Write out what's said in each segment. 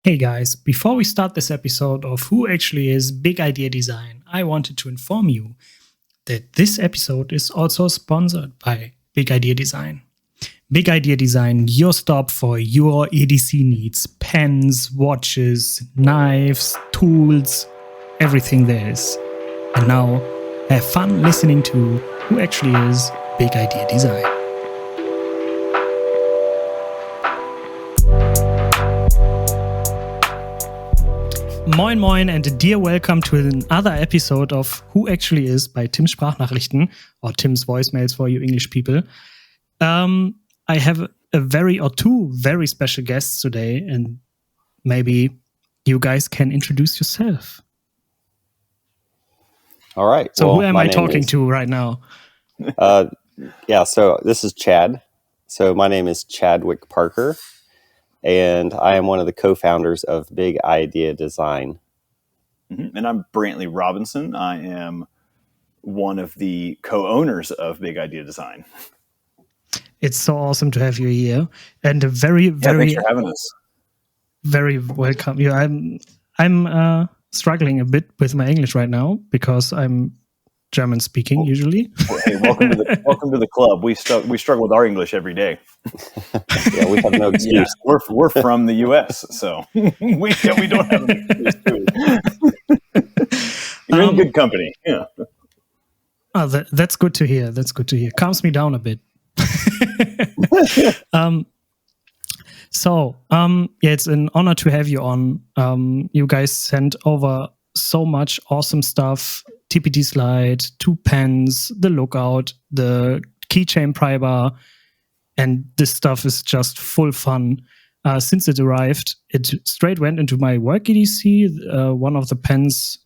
Hey guys, before we start this episode of Who Actually Is Big Idea Design, I wanted to inform you that this episode is also sponsored by Big Idea Design. Big Idea Design, your stop for your EDC needs: pens, watches, knives, tools, everything there is. And now, have fun listening to Who Actually Is Big Idea Design. Moin Moin and a dear welcome to another episode of Who Actually Is by Tim's Sprachnachrichten, or Tim's voicemails for you English people. I have two very special guests today, and maybe you guys can introduce yourself. All right. So who am I talking to right now? So this is Chad. So my name is Chadwick Parker, and I am one of the co-founders of Big Idea Design. Mm-hmm. And I'm Brantley Robinson. I am one of the co-owners of Big Idea Design. It's so awesome to have you here, and a very thanks for having us. Very welcome. Yeah, I'm struggling a bit with my English right now because I'm German speaking usually. Hey, welcome to the club. We struggle with our English every day. Yeah, we have no excuse. Yeah, we're from the U.S., so we don't have an excuse too. You're in good company. Yeah. Oh, that's good to hear. That's good to hear. Calms me down a bit. It's an honor to have you on. You guys sent over so much awesome stuff: TPT Slide, 2 pens, the Lookout, the keychain pry bar, and this stuff is just full fun. Since it arrived, it straight went into my work EDC. One of the pens,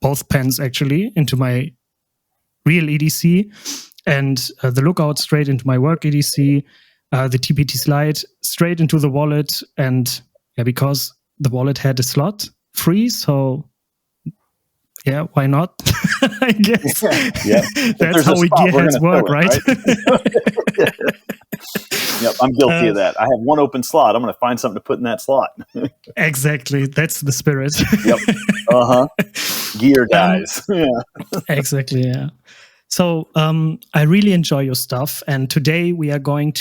both pens actually, into my real EDC, and the Lookout straight into my work EDC. The TPT Slide straight into the wallet, and because the wallet had a slot free, so why not? I guess that's how we gearheads work, right? Yep, I'm guilty of that. I have one open slot. I'm going to find something to put in that slot. Exactly, that's the spirit. Yep. Gear guys. Exactly. Yeah. So I really enjoy your stuff, and today we are going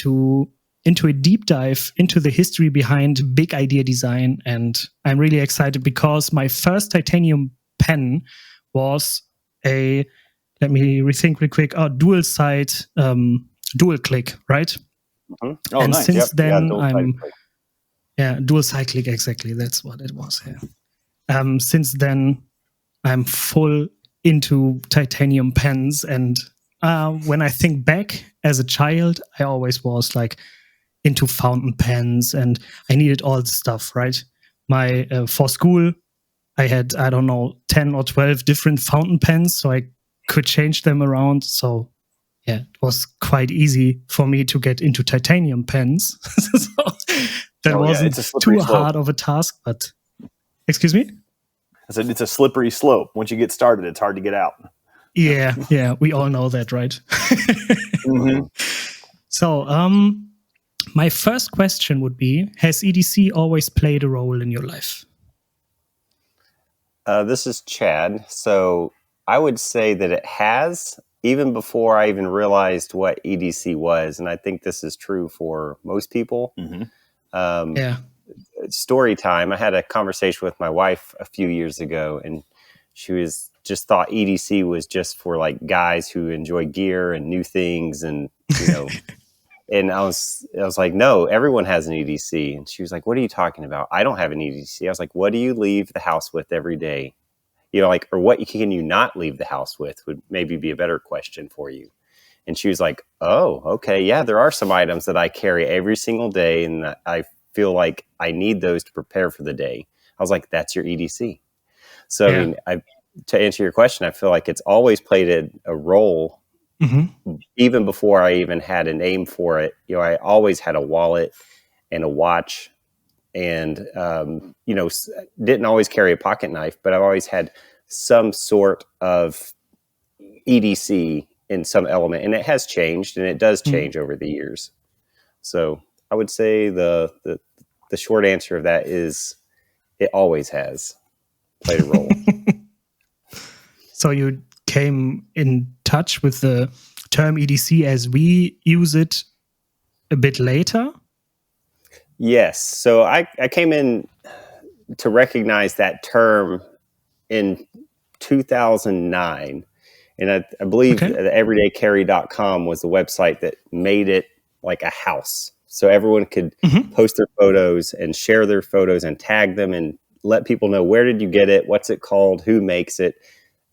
into a deep dive into the history behind Big Idea Design, and I'm really excited because my first titanium pen was let me rethink real quick, dual side, dual click, right? Mm-hmm. Oh, and nice. since then dual side click, exactly, that's what it was. Since then I'm full into titanium pens, and when I think back as a child, I always was like into fountain pens, and I needed all the stuff, right? For school I had 10 or 12 different fountain pens, so I could change them around. So it was quite easy for me to get into titanium pens. So that wasn't too hard of a task. But excuse me? I said it's a slippery slope. Once you get started, it's hard to get out. Yeah, we all know that, right? Mm-hmm. So, my first question would be: has EDC always played a role in your life? This is Chad. So I would say that it has, even before I even realized what EDC was, and I think this is true for most people. Mm-hmm. Story time. I had a conversation with my wife a few years ago, and she just thought EDC was just for like guys who enjoy gear and new things, and and I was like, no, everyone has an EDC. And she was like, what are you talking about? I don't have an EDC. I was like, what do you leave the house with every day? Or what can you not leave the house with would maybe be a better question for you. And she was like, oh, okay. Yeah, there are some items that I carry every single day, and that I feel like I need those to prepare for the day. I was like, that's your EDC. So, to answer your question, I feel like it's always played a role. Mm-hmm. Even before I even had a name for it. I always had a wallet and a watch, and didn't always carry a pocket knife, but I've always had some sort of EDC in some element, and it has changed, and it does change over the years. So I would say the the short answer of that is it always has played a role. So you came in touch with the term EDC as we use it a bit later? Yes. So I came in to recognize that term in 2009. And I believe Okay. that everydaycarry.com was the website that made it like a house. So everyone could post their photos and share their photos and tag them and let people know, where did you get it? What's it called? Who makes it?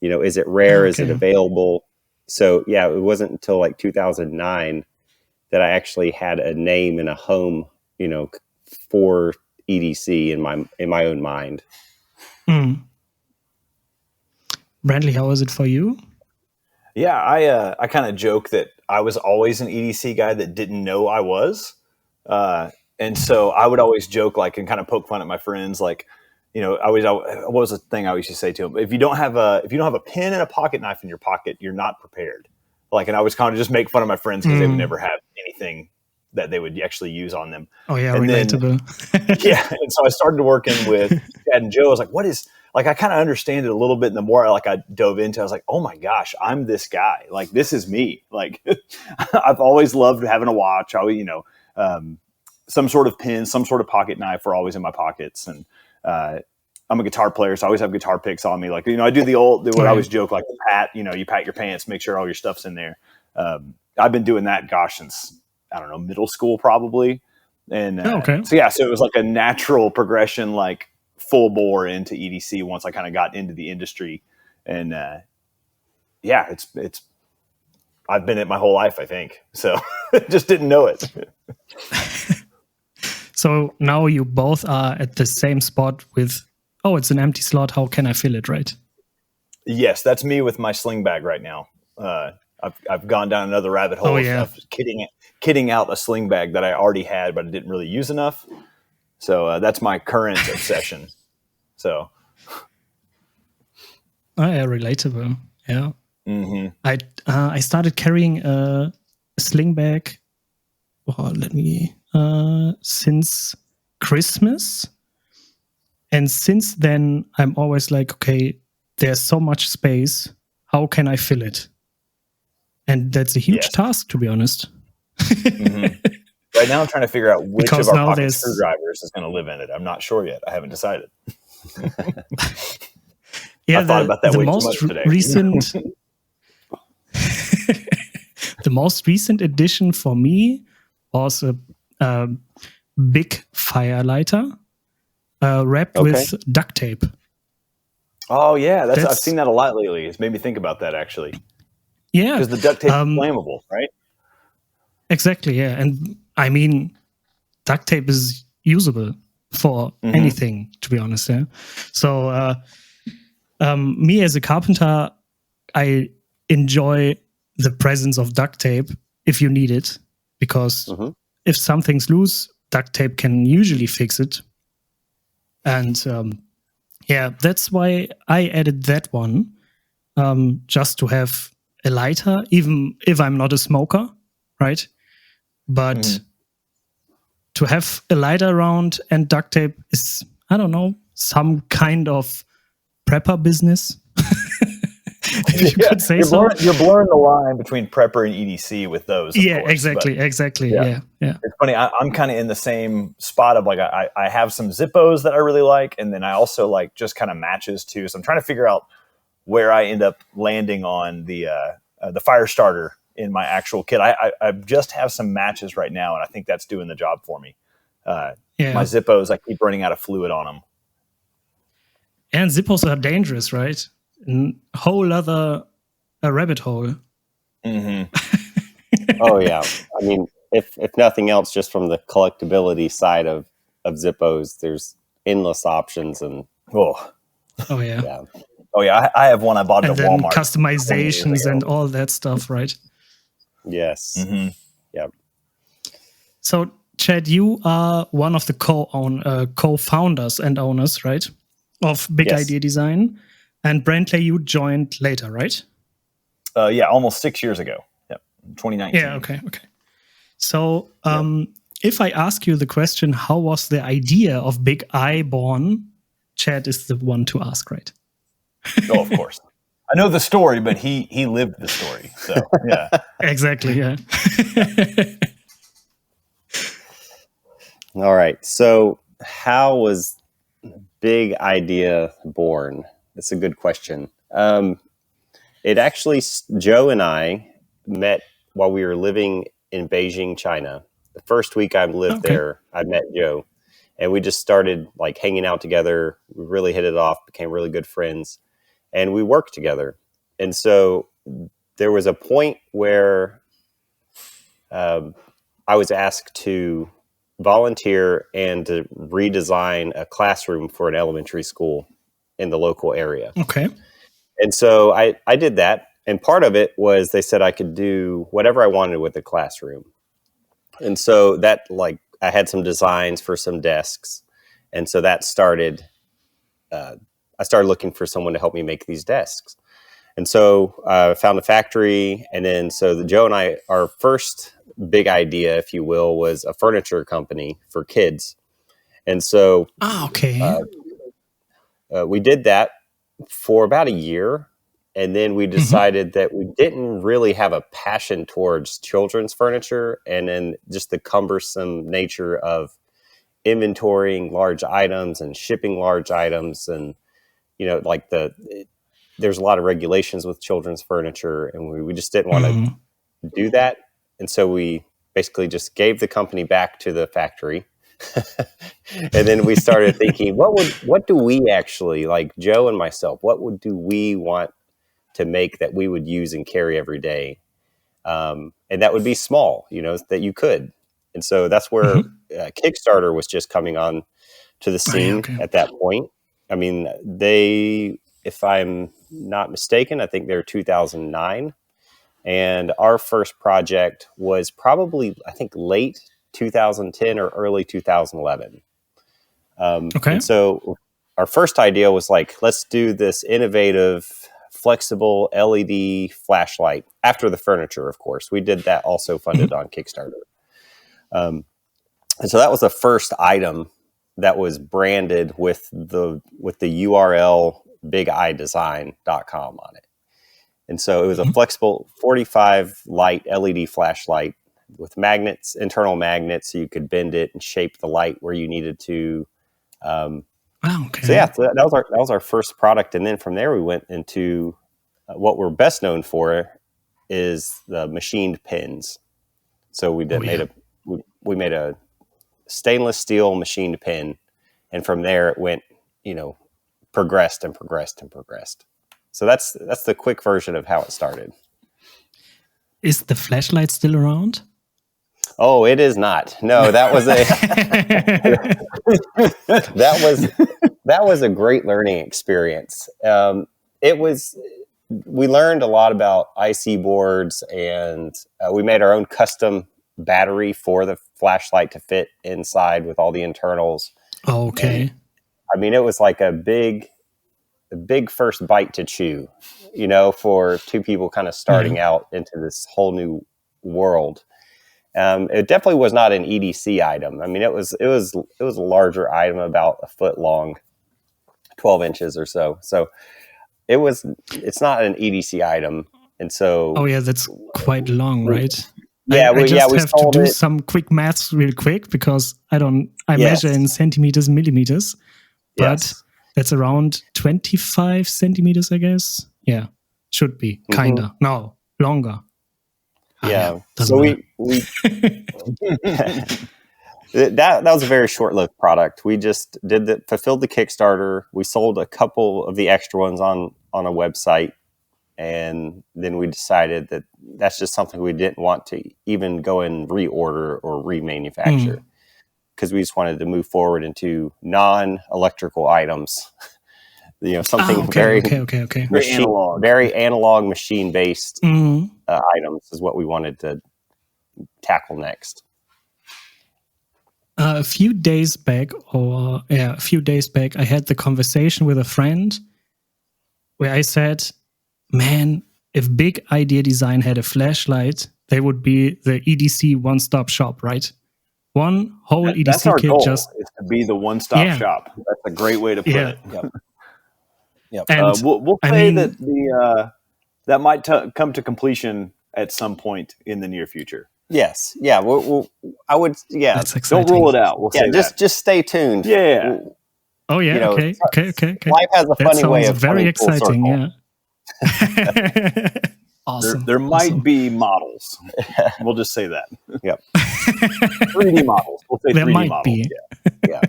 You know, is it rare? Is it available? So yeah, it wasn't until like 2009 that I actually had a name and a home, you know, for EDC in my own mind. Brantley, how was it for you? Yeah, I kind of joke that I was always an EDC guy that didn't know I was. And so I would always joke, like, and kind of poke fun at my friends, like, you know, what was the thing I used to say to them? If you don't have a pen and a pocket knife in your pocket, you're not prepared. Like, and I was kind of just make fun of my friends because they would never have anything that they would actually use on them. Oh yeah, and relatable. Yeah, and so I started working with Chad and Joe. I was like, what is, like, I kind of understand it a little bit. And the more I dove into it, I was like, oh my gosh, I'm this guy. Like, this is me. Like, I've always loved having a watch. Some sort of pen, some sort of pocket knife are always in my pockets. And I'm a guitar player, so I always have guitar picks on me. Like, you know, I do what I always joke, like, you pat your pants, make sure all your stuff's in there. I've been doing that, since, I don't know, middle school probably. And so it was like a natural progression, like full bore into EDC once I kind of got into the industry. And it's I've been it my whole life, I think. So just didn't know it. So now you both are at the same spot with, oh, it's an empty slot. How can I fill it, right? Yes, that's me with my sling bag right now. I've gone down another rabbit hole of kitting out a sling bag that I already had, but I didn't really use enough. So that's my current obsession. So. Oh, yeah, relatable. Yeah. Mm-hmm. I started carrying a sling bag. Since Christmas, and since then I'm always like, okay, there's so much space. How can I fill it? And that's a huge task, to be honest. Right now, I'm trying to figure out which of our pocket screwdrivers is going to live in it. I'm not sure yet. I haven't decided. Yeah, I thought about that way too much today. The most recent addition for me was a big firelighter wrapped with duct tape. Oh yeah, I've seen that a lot lately. It's made me think about that, actually. Yeah, because the duct tape is flammable, right? Exactly. Yeah, and I mean, duct tape is usable for anything, to be honest. Yeah. So, me as a carpenter, I enjoy the presence of duct tape if you need it, because if something's loose, duct tape can usually fix it. And that's why I added that one, just to have a lighter, even if I'm not a smoker, right? But to have a lighter around and duct tape is, I don't know, some kind of prepper business. If you could say so. You're blurring the line between prepper and EDC with those. Yeah, course, exactly. Yeah. It's funny. I'm kind of in the same spot of like I have some Zippos that I really like, and then I also like just kind of matches too. So I'm trying to figure out where I end up landing on the fire starter in my actual kit. I just have some matches right now, and I think that's doing the job for me. My Zippos, I keep running out of fluid on them. And Zippos are dangerous, right? A whole other rabbit hole. Oh yeah, I mean, if nothing else, just from the collectability side of Zippos, there's endless options and yeah. Oh yeah, I have one I bought at Walmart. Customizations and all that stuff, right? Yes. Yeah. So, Chad, you are one of the co-founders and owners, right, of Big Idea Design. And Brantley, you joined later, right? Almost 6 years ago. Yep, 2019. Yeah, okay. So, if I ask you the question, how was the idea of Big I born? Chad is the one to ask, right? Oh, of course. I know the story, but he lived the story. So, yeah. Exactly, yeah. All right. So how was Big Idea born? That's a good question. It actually, Joe and I met while we were living in Beijing, China. The first week I lived there, I met Joe, and we just started like hanging out together. We really hit it off, became really good friends, and we worked together. And so there was a point where I was asked to volunteer and to redesign a classroom for an elementary school in the local area. Okay. And so I did that. And part of it was they said I could do whatever I wanted with the classroom. And so that, like, I had some designs for some desks. And so that started, I started looking for someone to help me make these desks. And so I found a factory. And then so Joe and I, our first big idea, if you will, was a furniture company for kids. And so we did that for about a year. And then we decided that we didn't really have a passion towards children's furniture, and then just the cumbersome nature of inventorying large items and shipping large items. And, you know, like there's a lot of regulations with children's furniture, and we just didn't want to do that. And so we basically just gave the company back to the factory. And then we started thinking, what do we actually, like Joe and myself, do we want to make that we would use and carry every day? And that would be small, you know, that you could. And so that's where Kickstarter was just coming on to the scene at that point. I mean, if I'm not mistaken, I think they're 2009. And our first project was probably, I think, late 2010 or early 2011. And so our first idea was like, let's do this innovative, flexible LED flashlight after the furniture, of course. We did that also funded on Kickstarter. And so that was the first item that was branded with the URL bigidesign.com on it. And so it was a flexible 45 light LED flashlight with magnets, internal magnets, so you could bend it and shape the light where you needed to. So yeah, so that was our first product, and then from there we went into what we're best known for is the machined pins. So we made a stainless steel machined pin, and from there it went, you know, progressed and progressed and progressed. So that's the quick version of how it started. Is the flashlight still around? Oh, it is not. No, that was that was a great learning experience. We learned a lot about IC boards, and we made our own custom battery for the flashlight to fit inside with all the internals. Okay. And, I mean, it was like a big first bite to chew, you know, for two people kind of starting out into this whole new world. It definitely was not an EDC item. I mean, it was a larger item, about a foot long, 12 inches or so. So it's not an EDC item. And so, that's quite long, right? Yeah, I just have to do it. some quick maths real quick, because I measure in centimeters, millimeters, but that's around 25 centimeters, I guess. Yeah, should be kinda. No, longer. Yeah. So we that was a very short-lived product. We just fulfilled the Kickstarter. We sold a couple of the extra ones on a website, and then we decided that that's just something we didn't want to even go and reorder or remanufacture, because we just wanted to move forward into non-electrical items. You know, something very analog, machine-based items is what we wanted to tackle next. A few days back, I had the conversation with a friend where I said, man, if Big Idea Design had a flashlight, they would be the EDC one-stop shop, right? one whole EDC that's our kit. goal, Just is to be the one-stop shop. That's a great way to put it. Yep. And We'll say that that might come to completion at some point in the near future. Yes. Yeah. I would. Yeah. That's exciting. Don't rule it out. We'll say just stay tuned. Yeah. Oh yeah. You know, Okay. Life has a funny way of very coming full exciting. circle. Yeah. Awesome. There might be models. We'll just say that. Yep. 3D models. We'll say There 3D might models. be. Yeah.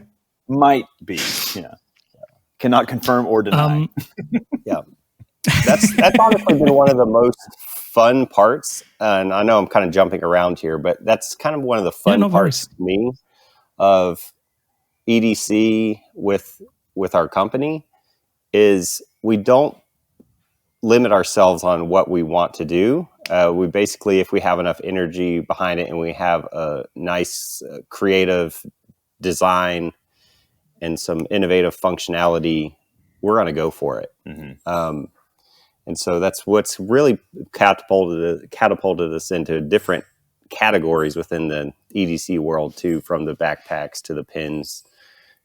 Might be. Yeah. Cannot confirm or deny. Yeah. That's honestly been one of the most fun parts. And I know I'm kind of jumping around here, but that's kind of one of the fun parts to me of EDC with our company is we don't limit ourselves on what we want to do. We basically, if we have enough energy behind it and we have a nice creative design and some innovative functionality, we're going to go for it. Mm-hmm. And so that's what's really catapulted us into different categories within the EDC world too, from the backpacks to the pins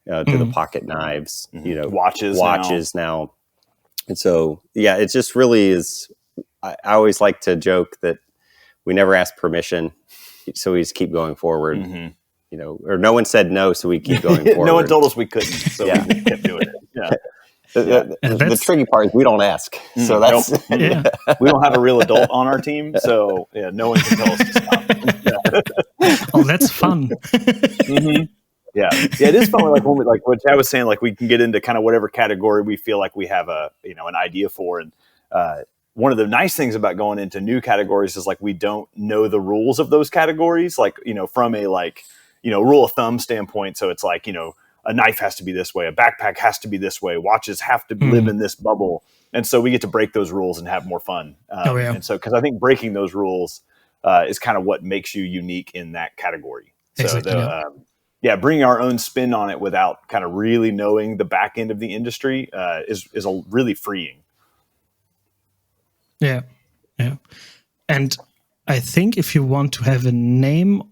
to the pocket knives, watches now. And so, yeah, it just really is. I always like to joke that we never ask permission, so we just keep going forward. Mm-hmm. You know, or no one said no, so we keep going forward. No one told us we couldn't, so we just kept doing it. Yeah. The tricky part is we don't ask. So that's we don't have a real adult on our team, so no one can tell us to stop. Oh, that's fun. Mm-hmm. Yeah, it is fun. Like what Chad was saying, like we can get into kind of whatever category we feel like we have an idea for. And one of the nice things about going into new categories is like we don't know the rules of those categories, like from a rule of thumb standpoint. So it's like a knife has to be this way, a backpack has to be this way, watches have to live in this bubble, and so we get to break those rules and have more fun. And so because I think breaking those rules is kind of what makes you unique in that category. Exactly, so bringing our own spin on it without kind of really knowing the back end of the industry is really freeing. Yeah. And I think if you want to have a name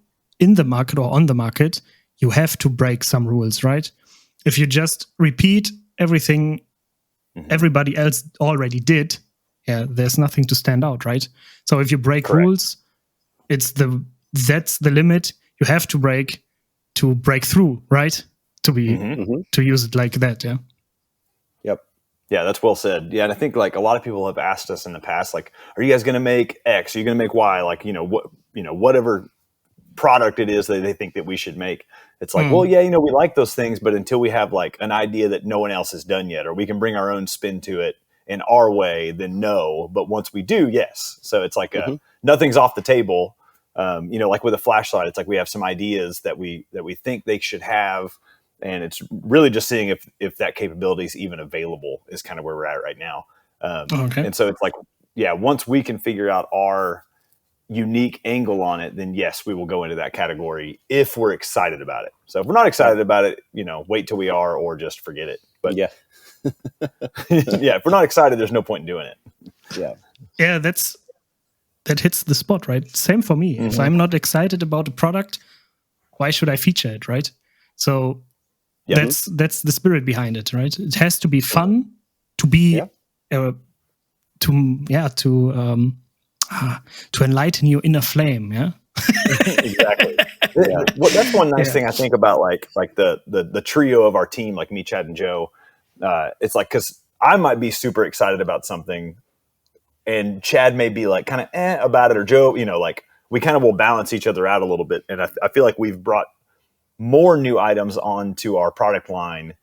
in the market or on the market, you have to break some rules, right? If you just repeat everything everybody else already did, there's nothing to stand out, right? So if you break rules, that's the limit you have to break through, right? To be to use it like that, yeah. Yep. Yeah, that's well said. Yeah, and I think like a lot of people have asked us in the past, like, are you guys going to make X? Are you going to make Y? Like, whatever product it is that they think that we should make. It's like, well, we like those things, but until we have like an idea that no one else has done yet, or we can bring our own spin to it in our way, then no. But once we do, yes. So it's like nothing's off the table. Like with a flashlight, it's like we have some ideas that we think they should have, and it's really just seeing if that capability is even available is kind of where we're at right now. And so it's like, once we can figure out our unique angle on it, then yes, we will go into that category if we're excited about it. So if we're not excited about it, wait till we are, or just forget it. But if we're not excited, there's no point in doing it. Yeah, that hits the spot, right? Same for me. If I'm not excited about a product, why should I feature it, right? So that's the spirit behind it, right? It has to be fun to be to enlighten your inner flame, Exactly. Well, that's one nice thing I think about like the trio of our team, like me, Chad, and Joe. It's like, because I might be super excited about something, and Chad may be like kind of about it, or Joe, like we kind of will balance each other out a little bit. And I feel like we've brought more new items onto our product line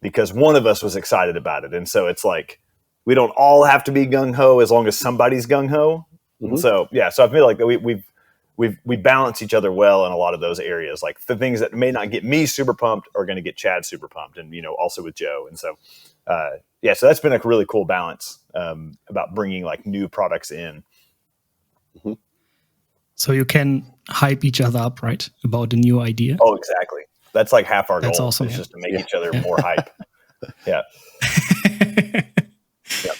because one of us was excited about it. And so it's like, we don't all have to be gung-ho as long as somebody's gung-ho. So, so I feel like we balance each other well in a lot of those areas. Like the things that may not get me super pumped are going to get Chad super pumped, and, also with Joe. And so, so that's been a really cool balance about bringing like new products in. So you can hype each other up, right? About a new idea. Oh, exactly. That's like half our goal. That's awesome. Is just to make each other more hype. Yeah.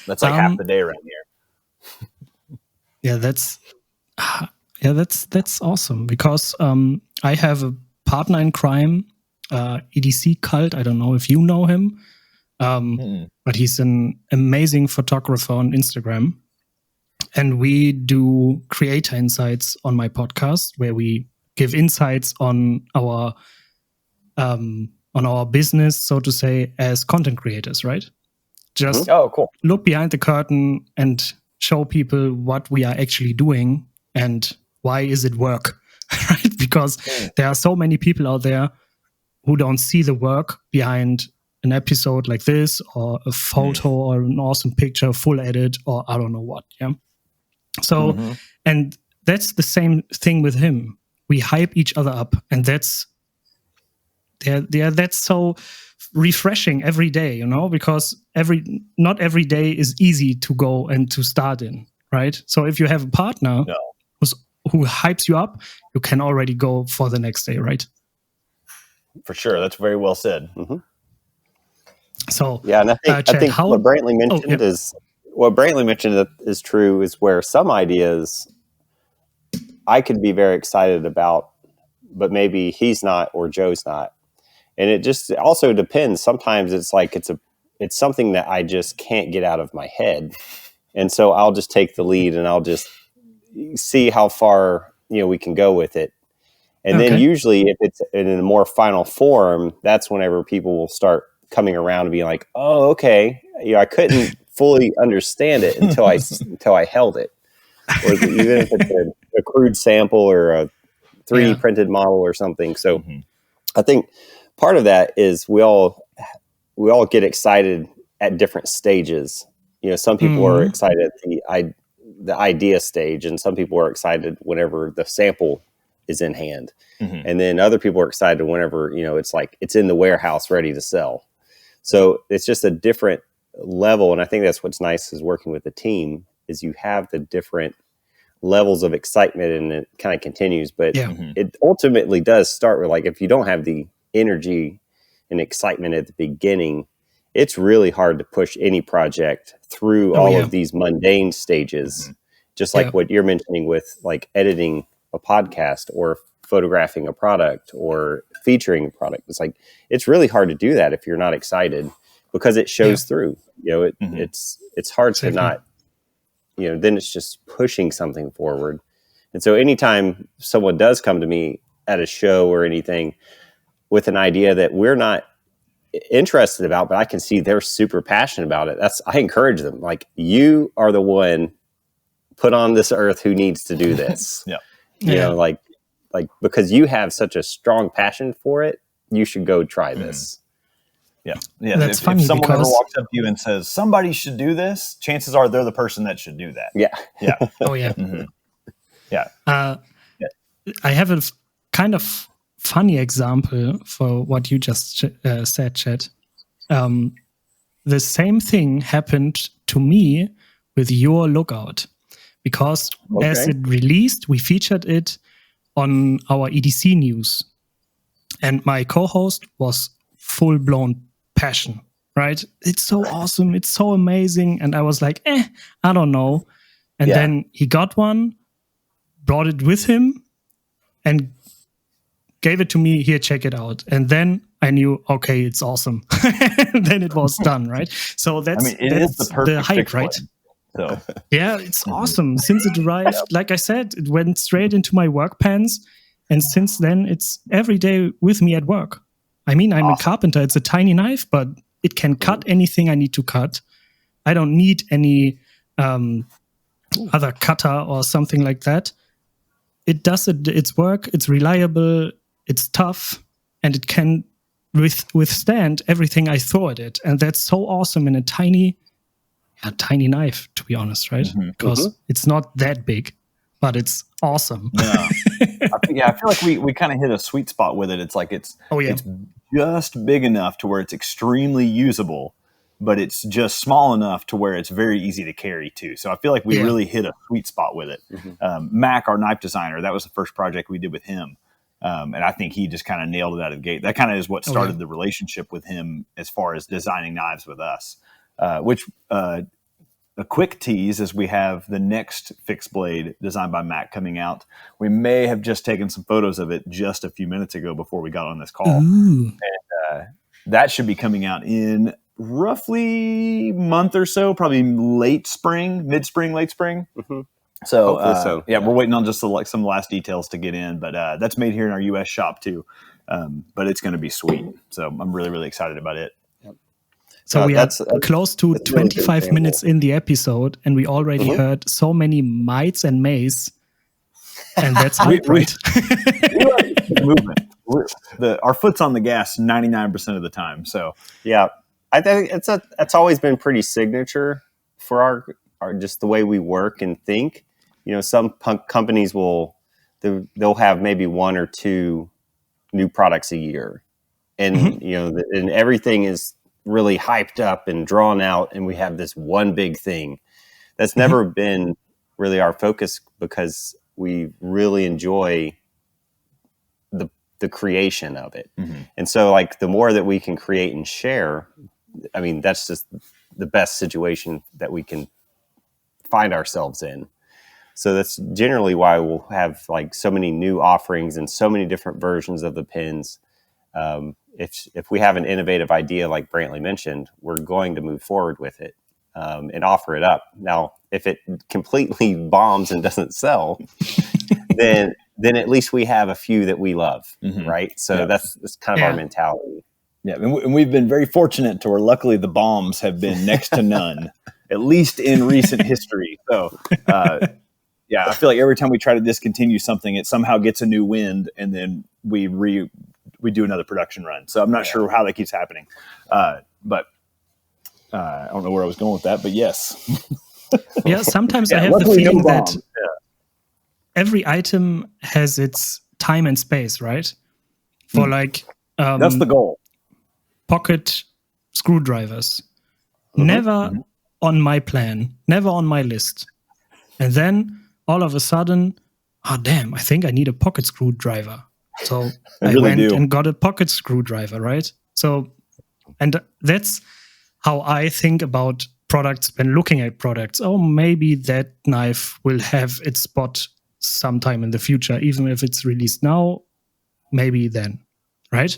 That's like half the day around here. Yeah, that's awesome, because I have partner in crime, EDC Cult. I don't know if you know him, but he's an amazing photographer on Instagram. And we do creator insights on my podcast, where we give insights on our business, so to say, as content creators, right? Just cool. Look behind the curtain and show people what we are actually doing and why is it work, right? Because there are so many people out there who don't see the work behind an episode like this, or a photo or an awesome picture, full edit, or I don't know what. Yeah. So, and that's the same thing with him. We hype each other up, and that's so refreshing every day, because not every day is easy to go and to start in, right? So if you have a partner who hypes you up, you can already go for the next day, right? For sure. That's very well said. So yeah, and I think what Brantley mentioned is true. Is where some ideas I could be very excited about, but maybe he's not or Joe's not, and it just also depends. Sometimes it's like it's something that I just can't get out of my head, and so I'll just take the lead and I'll just see how far we can go with it. And then usually if it's in a more final form, that's whenever people will start coming around and being like, oh, okay. I couldn't fully understand it until I held it. Or even if it's a crude sample or a 3D printed model or something. So I think part of that is we all get excited at different stages. Some people are excited at the idea stage, and some people are excited whenever the sample is in hand. And then other people are excited whenever, it's like it's in the warehouse ready to sell. So it's just a different level. And I think that's what's nice is working with the team is you have the different levels of excitement, and it kind of continues. But it ultimately does start with, like, if you don't have the energy and excitement at the beginning, it's really hard to push any project through all of these mundane stages, just like what you're mentioning with like editing a podcast or photographing a product or featuring a product. It's like, it's really hard to do that if you're not excited, because it shows through, it's hard to not, then it's just pushing something forward. And so anytime someone does come to me at a show or anything with an idea that we're not interested about, but I can see they're super passionate about it, I encourage them. Like, you are the one put on this earth who needs to do this. Like because you have such a strong passion for it, you should go try this. That's funny, if someone because ever walks up to you and says somebody should do this, chances are they're the person that should do that. I have a kind of funny example for what you just said, Chet. The same thing happened to me with your Lookout, because as it released, we featured it on our EDC news, and my co-host was full-blown passion, right? It's so awesome, it's so amazing, and I was like, I don't know. And then he got one, brought it with him, and gave it to me. Here, check it out. And then I knew, okay, it's awesome. And then it was done, right? So that's the hype, right? So it's awesome. Since it arrived, like I said, it went straight into my work pants, and since then it's every day with me at work. I mean, I'm a carpenter. It's a tiny knife, but it can cut anything I need to cut. I don't need any other cutter or something like that. It does its work. It's reliable. It's tough, and it can withstand everything I throw at it. And that's so awesome in a tiny knife, to be honest, right? Because it's not that big, but it's awesome. I feel like we kind of hit a sweet spot with it. It's like it's just big enough to where it's extremely usable, but it's just small enough to where it's very easy to carry too. So I feel like we really hit a sweet spot with it. Mac, our knife designer, that was the first project we did with him. And I think he just kind of nailed it out of the gate. That kind of is what started the relationship with him as far as designing knives with us, which a quick tease is we have the next fixed blade designed by Mac coming out. We may have just taken some photos of it just a few minutes ago before we got on this call. Ooh. And that should be coming out in roughly a month or so, probably mid-spring, late spring. Mm-hmm. So, yeah, we're waiting on just some last details to get in, but that's made here in our U.S. shop too. But it's going to be sweet. So I'm really, really excited about it. So we are close to 25 minutes in the episode, and we already heard so many mites and mays, and that's hype, right? Movement. Our foot's on the gas 99% of the time. So yeah, I think it's always been pretty signature for our just the way we work and think. Some companies they'll have maybe one or two new products a year, and and everything is really hyped up and drawn out, and we have this one big thing. That's never been really our focus, because we really enjoy the creation of it. And so like the more that we can create and share, I mean, that's just the best situation that we can find ourselves in. So that's generally why we'll have like so many new offerings and so many different versions of the pins. If we have an innovative idea, like Brantley mentioned, we're going to move forward with it and offer it up. Now, if it completely bombs and doesn't sell, then at least we have a few that we love, right? So that's kind of our mentality. Yeah, and we've been very fortunate to where luckily the bombs have been next to none, at least in recent history. So, I feel like every time we try to discontinue something, it somehow gets a new wind, and then we do another production run. So I'm not sure how that keeps happening. But I don't know where I was going with that, but yes. Yeah, sometimes I have the feeling that every item has its time and space, right? For like... that's the goal. Pocket screwdrivers. Never on my plan, never on my list. And then all of a sudden, oh damn, I think I need a pocket screwdriver. So I went and got a pocket screwdriver, right? So, and that's how I think about products when looking at products. Oh, maybe that knife will have its spot sometime in the future, even if it's released now, maybe then, right?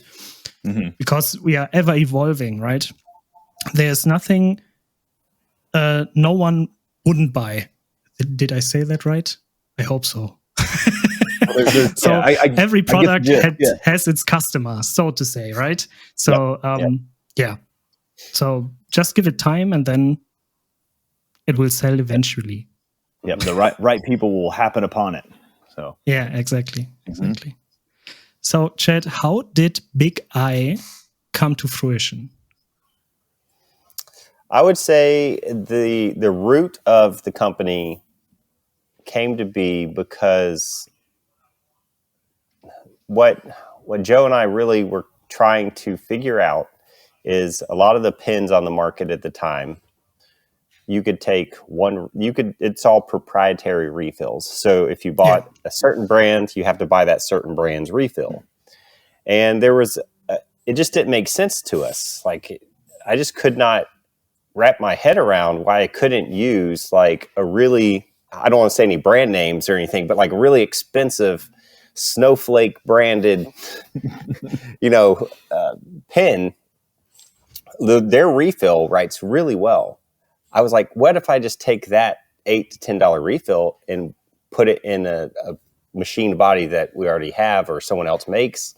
Because we are ever evolving, right? There's nothing no one wouldn't buy. Did I say that right? I hope so. So every product has its customer, so to say, right? So so just give it time, and then it will sell eventually. Yep, the right people will happen upon it. So yeah, exactly. So Chad, how did Big I come to fruition? I would say the root of the company came to be because what Joe and I really were trying to figure out is a lot of the pins on the market at the time, it's all proprietary refills. So if you bought a certain brand, you have to buy that certain brand's refill. And it just didn't make sense to us. Like, I just could not wrap my head around why I couldn't use like a really, I don't want to say any brand names or anything, but like a really expensive Snowflake branded, pen. Their refill writes really well. I was like, what if I just take that $8 to $10 refill and put it in a machine body that we already have or someone else makes?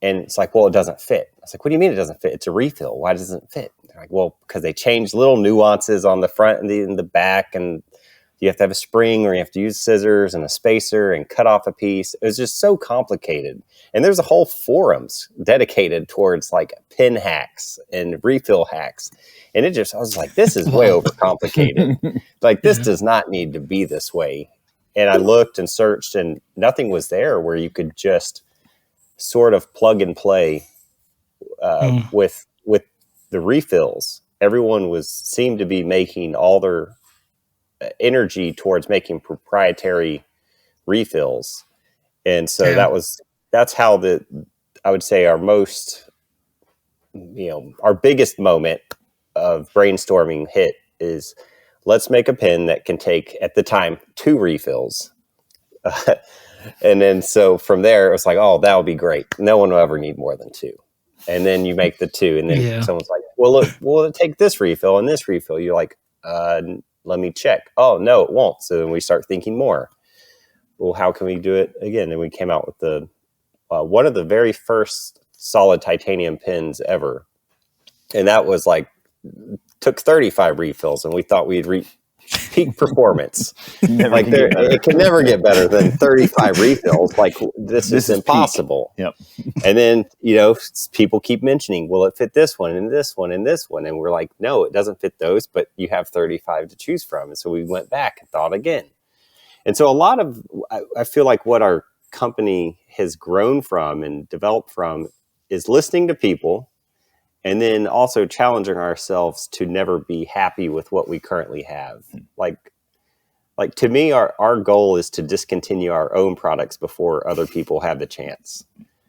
And it's like, well, it doesn't fit. I was like, what do you mean it doesn't fit? It's a refill. Why doesn't it fit? They're like, well, because they changed little nuances on the front and the back, and you have to have a spring, or you have to use scissors and a spacer and cut off a piece. It was just so complicated. And there's a whole forums dedicated towards like pin hacks and refill hacks. And I was like, this is way overcomplicated. Like, this does not need to be this way. And I looked and searched, and nothing was there where you could just sort of plug and play with the refills. Everyone seemed to be making all their energy towards making proprietary refills. And so that's how I would say our most, our biggest moment of brainstorming hit is let's make a pen that can take, at the time, 2 refills. And then so from there, it was like, oh, that would be great. No one will ever need more than 2. And then you make the 2, and then someone's like, well, look, will it take this refill and this refill? You're like, let me check. Oh, no, it won't. So then we start thinking more. Well, how can we do it again? And we came out with the one of the very first solid titanium pens ever. And that was like, took 35 refills, and we thought we'd reach peak performance. Like it can never get better than 35 refills. Like this is impossible. Yep. And then, people keep mentioning, will it fit this one and this one and this one? And we're like, no, it doesn't fit those, but you have 35 to choose from. And so we went back and thought again. And so I feel like what our company has grown from and developed from is listening to people, and then also challenging ourselves to never be happy with what we currently have. Like to me, our goal is to discontinue our own products before other people have the chance.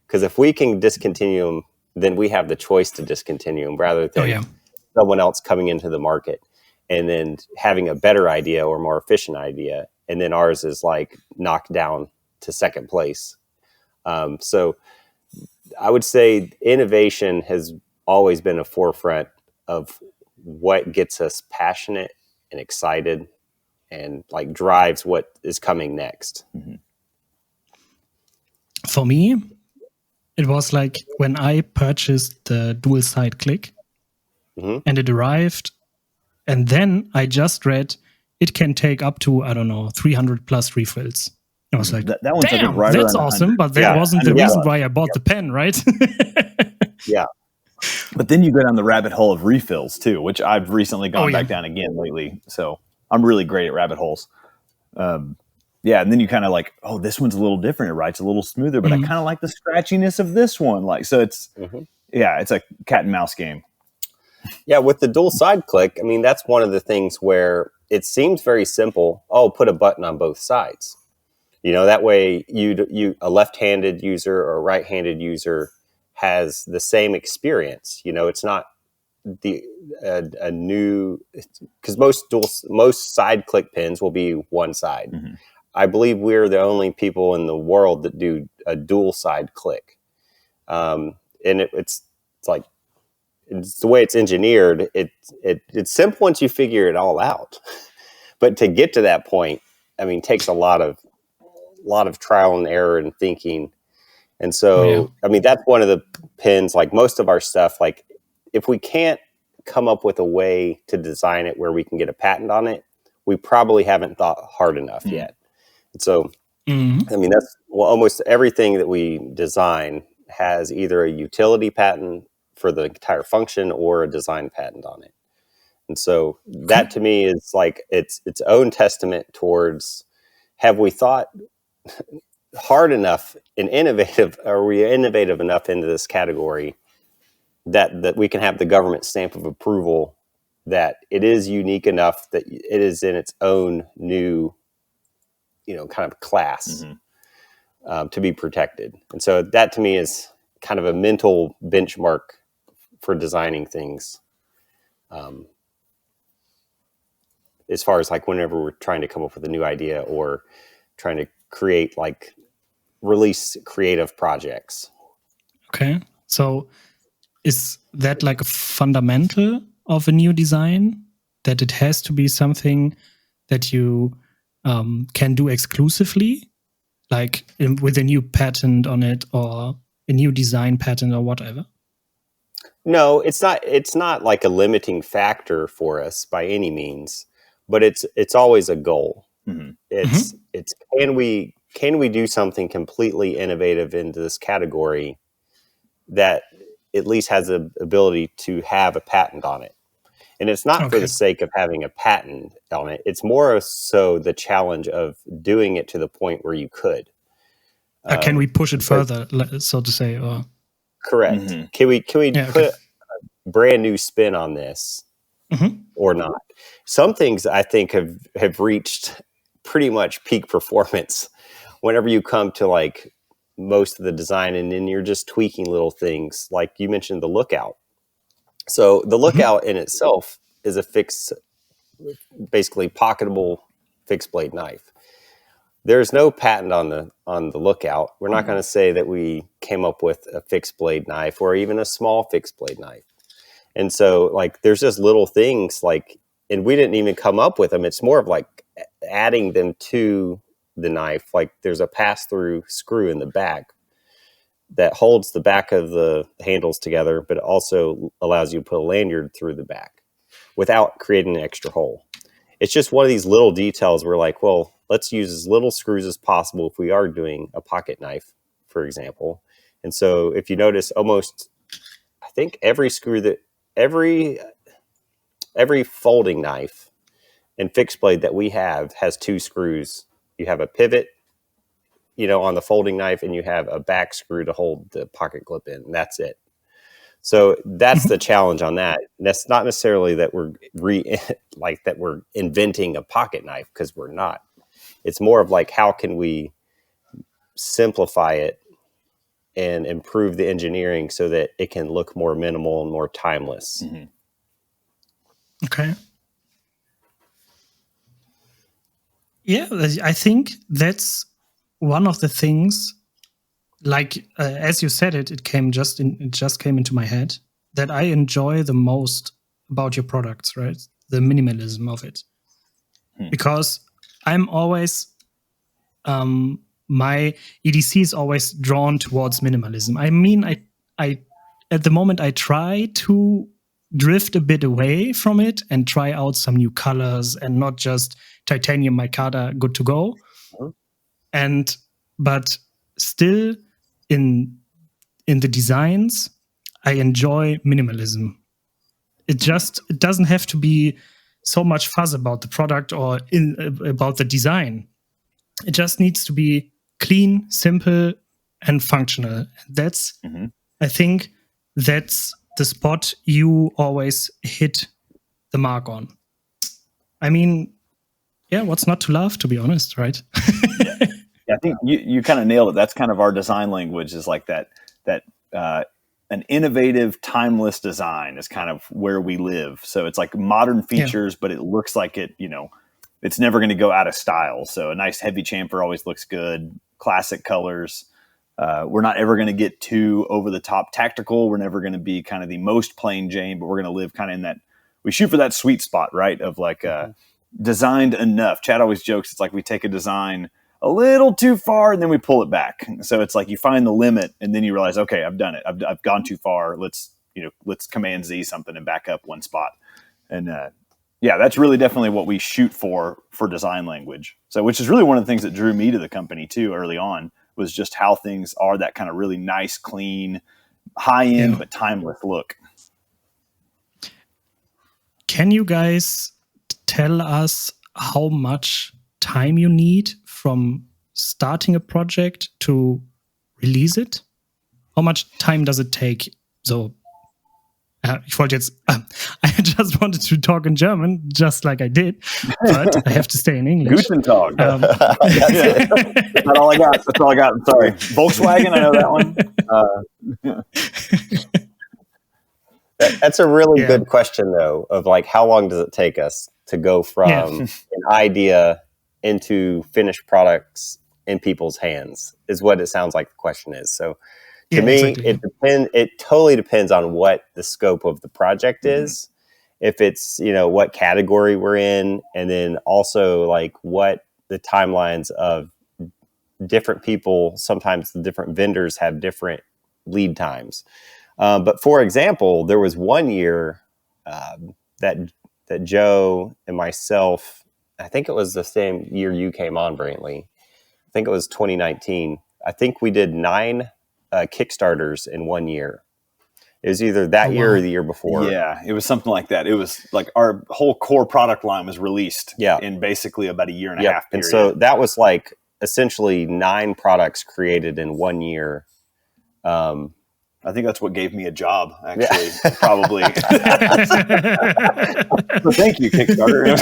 Because if we can discontinue them, then we have the choice to discontinue them rather than someone else coming into the market and then having a better idea or more efficient idea. And then ours is like knocked down to second place. So I would say innovation has always been a forefront of what gets us passionate and excited and like drives what is coming next. Mm-hmm. For me, it was like when I purchased the dual side click and it arrived, and then I just read it can take up to, 300 plus refills. I was like, that one's damn, right that's awesome, but that wasn't the reason why I bought the pen, right? Yeah. But then you go down the rabbit hole of refills too, which I've recently gone back down again lately. So I'm really great at rabbit holes. And then you kind of like, oh, this one's a little different. It writes a little smoother, but I kind of like the scratchiness of this one. Like, so it's, it's a cat and mouse game. Yeah. With the dual side click, I mean, that's one of the things where it seems very simple. Oh, put a button on both sides. That way a left-handed user or a right-handed user has the same experience. It's not a new, because most side click pens will be one side. Mm-hmm. I believe we're the only people in the world that do a dual side click. And it's like, it's the way it's engineered. It's simple once you figure it all out, but to get to that point, I mean, takes a lot of trial and error and thinking. And so, I mean, that's one of the pens, like most of our stuff, like if we can't come up with a way to design it where we can get a patent on it, we probably haven't thought hard enough yet. And so, I mean, that's almost everything that we design has either a utility patent for the entire function or a design patent on it. And so that to me is like its own testament towards, have we thought hard enough and innovative? Are we innovative enough into this category that we can have the government stamp of approval that it is unique enough that it is in its own new, kind of class to be protected? And so that to me is kind of a mental benchmark for designing things. As far as like whenever we're trying to come up with a new idea or trying to create release creative projects. Okay. So is that like a fundamental of a new design, that it has to be something that you can do exclusively, like with a new patent on it or a new design patent or whatever? No, it's not like a limiting factor for us by any means, but it's always a goal. Mm-hmm. It's can we do something completely innovative into this category that at least has the ability to have a patent on it? And it's not for the sake of having a patent on it. It's more so the challenge of doing it to the point where you could. Can we push it further, so to say? Or? Correct. Mm-hmm. Can we put a brand new spin on this or not? Some things I think have reached pretty much peak performance whenever you come to like most of the design, and then you're just tweaking little things. Like you mentioned the lookout. So the lookout in itself is a fixed basically pocketable fixed blade knife. There's no patent on the lookout. We're not going to say that we came up with a fixed blade knife or even a small fixed blade knife. And so like there's just little things like, and we didn't even come up with them. It's more of like adding them to the knife. Like there's a pass-through screw in the back that holds the back of the handles together, but it also allows you to put a lanyard through the back without creating an extra hole. It's just one of these little details where like, well, let's use as little screws as possible if we are doing a pocket knife, for example. And so if you notice almost, I think every screw that, every folding knife and fixed blade that we have has 2 screws. You have a pivot, on the folding knife, and you have a back screw to hold the pocket clip in. And that's it. So that's the challenge on that. That's not necessarily that we're that we're inventing a pocket knife, because we're not. It's more of like, how can we simplify it and improve the engineering so that it can look more minimal and more timeless. Mm-hmm. Okay. Yeah, I think that's one of the things. Like as you said it just came into my head that I enjoy the most about your products, right? The minimalism of it, because I'm always my EDC is always drawn towards minimalism. I mean, I at the moment I try to drift a bit away from it and try out some new colors and not just titanium micarta good to go. But still in the designs, I enjoy minimalism. It doesn't have to be so much fuss about the product or about the design. It just needs to be clean, simple, and functional. That's, I think, that's the spot you always hit the mark on. I mean, yeah, what's not to love, to be honest, right? Yeah, I think you kind of nailed it. That's kind of our design language, is like that an innovative, timeless design is kind of where we live. So it's like modern features, but it looks like it's never going to go out of style. So a nice heavy chamfer always looks good. Classic colors. We're not ever going to get too over the top tactical. We're never going to be kind of the most plain Jane, but we're going to live kind of in that. We shoot for that sweet spot, right? Of like designed enough. Chad always jokes, it's like we take a design a little too far and then we pull it back. So it's like you find the limit and then you realize, okay, I've done it. I've gone too far. Let's Command Z something and back up one spot. And that's really definitely what we shoot for design language. So, which is really one of the things that drew me to the company too early on, was just how things are, that kind of really nice, clean, high end, but timeless look. Can you guys tell us how much time you need from starting a project to release it? How much time does it take? So, I just wanted to talk in German, just like I did, but I have to stay in English. Guten Tag. That's all I got. That's all I got. I'm sorry. Volkswagen, I know that one. That's a really good question, though, of like, how long does it take us to go from an idea into finished products in people's hands, is what it sounds like the question is. So to me, exactly. It totally depends on what the scope of the project is. If it's, what category we're in, and then also like what the timelines of different people, sometimes the different vendors have different lead times. But for example, there was one year that Joe and myself, I think it was the same year you came on, Brantley. I think it was 2019. I think we did 9 Kickstarters in 1 year. It was either that year or the year before. Yeah, it was something like that. It was like our whole core product line was released in basically about a year and a half period. And so that was like essentially 9 products created in 1 year. I think that's what gave me a job, actually, probably. So thank you, Kickstarter.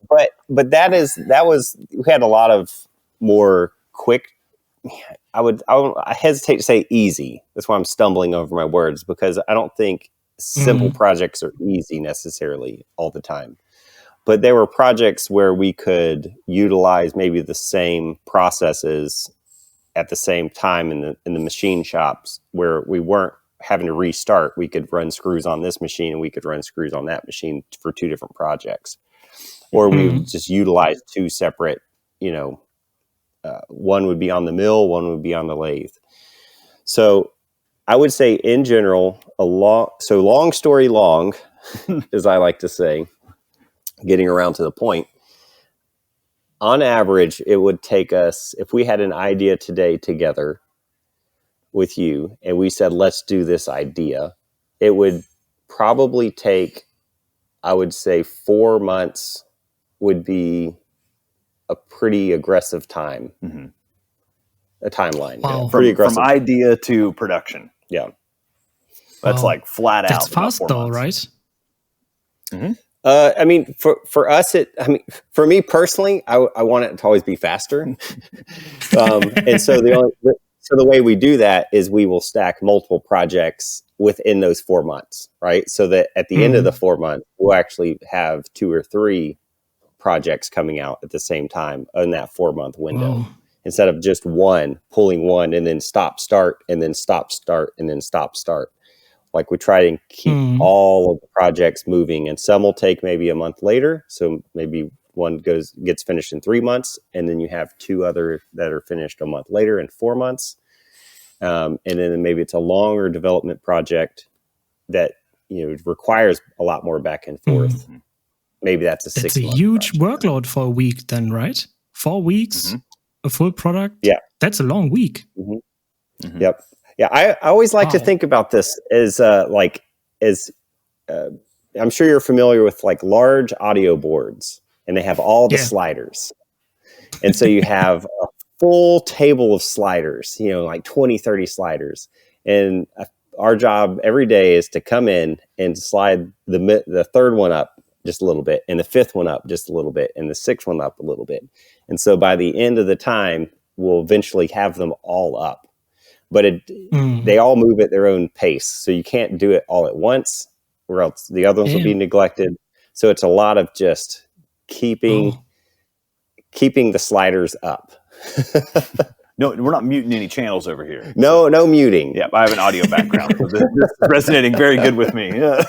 But we had a lot of more quick. I hesitate to say easy. That's why I'm stumbling over my words, because I don't think simple projects are easy necessarily all the time. But there were projects where we could utilize maybe the same processes at the same time in the machine shops, where we weren't having to restart. We could run screws on this machine and we could run screws on that machine for two different projects. Or we would just utilize two separate, one would be on the mill, one would be on the lathe. So I would say in general, long story long, as I like to say, getting around to the point, on average, it would take us, if we had an idea today together with you and we said, let's do this idea, it would probably take, I would say 4 months would be a pretty aggressive time, a timeline. Wow. Pretty aggressive. From idea to production. Yeah. That's like flat out. That's fast though, right? I mean, for us, for me personally, I want it to always be faster. And so the way we do that is we will stack multiple projects within those 4 months, right? So that at the end of the 4 months, we'll actually have 2 or 3 projects coming out at the same time in that 4-month window. Wow. Instead of just pulling one and then stop, start, and then stop, start, and then stop, start. Like we try to keep all of the projects moving, and some will take maybe a month later. So maybe one gets finished in 3 months, and then you have 2 other that are finished a month later in 4 months. And then maybe it's a longer development project that requires a lot more back and forth. Maybe that's a 6 month. That's a huge project. workload for a week, then, right? 4 weeks, a full product. Yeah, that's a long week. Yep. Yeah, I always like to think about this as I'm sure you're familiar with like large audio boards, and they have all the sliders. And so you have a full table of sliders, like 20, 30 sliders. And our job every day is to come in and slide the third one up just a little bit, and the fifth one up just a little bit, and the sixth one up a little bit. And so by the end of the time, we'll eventually have them all up. But they all move at their own pace. So you can't do it all at once, or else the others will be neglected. So it's a lot of just keeping the sliders up. No, we're not muting any channels over here. No muting. Yeah, I have an audio background. So this is resonating very good with me. Yeah.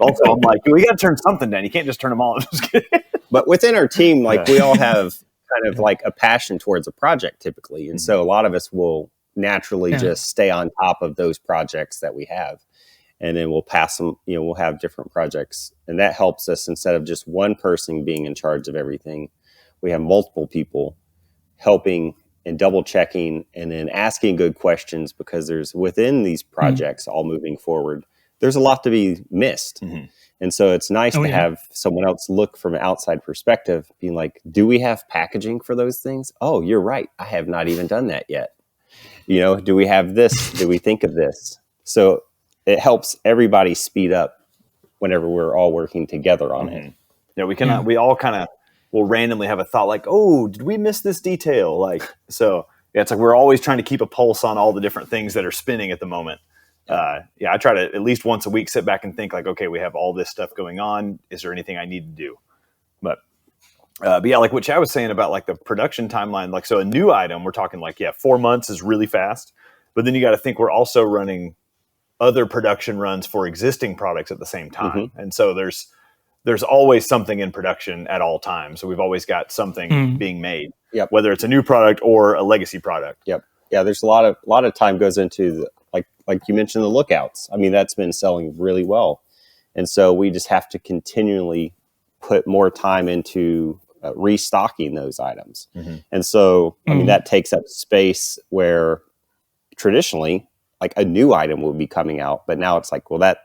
Also, I'm like, we got to turn something down. You can't just turn them all. Just kidding. But within our team, we all have kind of like a passion towards a project typically. And so a lot of us will naturally just stay on top of those projects that we have. And then we'll pass them, we'll have different projects. And that helps us, instead of just one person being in charge of everything, we have multiple people helping and double checking and then asking good questions, because there's within these projects all moving forward, there's a lot to be missed. And so it's nice to have someone else look from an outside perspective, being like, do we have packaging for those things? Oh, you're right. I have not even done that yet. Do we have this? Do we think of this? So it helps everybody speed up whenever we're all working together on it. Yeah, we all kind of will randomly have a thought like, oh, did we miss this detail? It's like we're always trying to keep a pulse on all the different things that are spinning at the moment. I try to at least once a week sit back and think like, okay, we have all this stuff going on. Is there anything I need to do? But like what Chad was saying about like the production timeline, so a new item, we're talking 4 months is really fast. But then you got to think we're also running other production runs for existing products at the same time. And so there's always something in production at all times. So we've always got something being made, whether it's a new product or a legacy product. Yep. Yeah, there's a lot of time goes into like you mentioned, the lookouts. I mean, that's been selling really well. And so we just have to continually put more time into restocking those items. And so, I mean, that takes up space where traditionally, like a new item would be coming out, but now it's like, well, that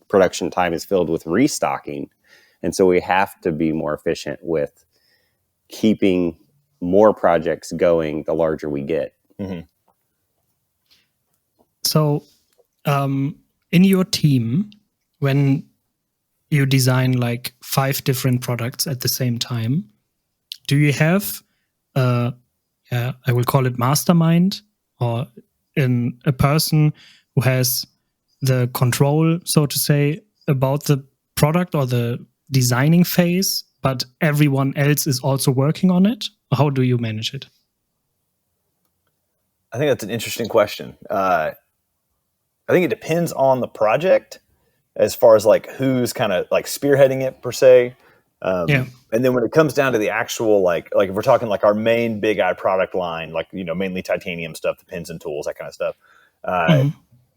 production time is filled with restocking. And so we have to be more efficient with keeping more projects going the larger we get. So, in your team, when you design like 5 different products at the same time, do you have, I will call it mastermind, or a person who has the control, so to say, about the product or the designing phase, but everyone else is also working on it? How do you manage it? I think that's an interesting question. I think it depends on the project as far as like who's kind of like spearheading it per se. And then when it comes down to the actual, like if we're talking like our main Big Eye product line, like, mainly titanium stuff, the pins and tools, that kind of stuff.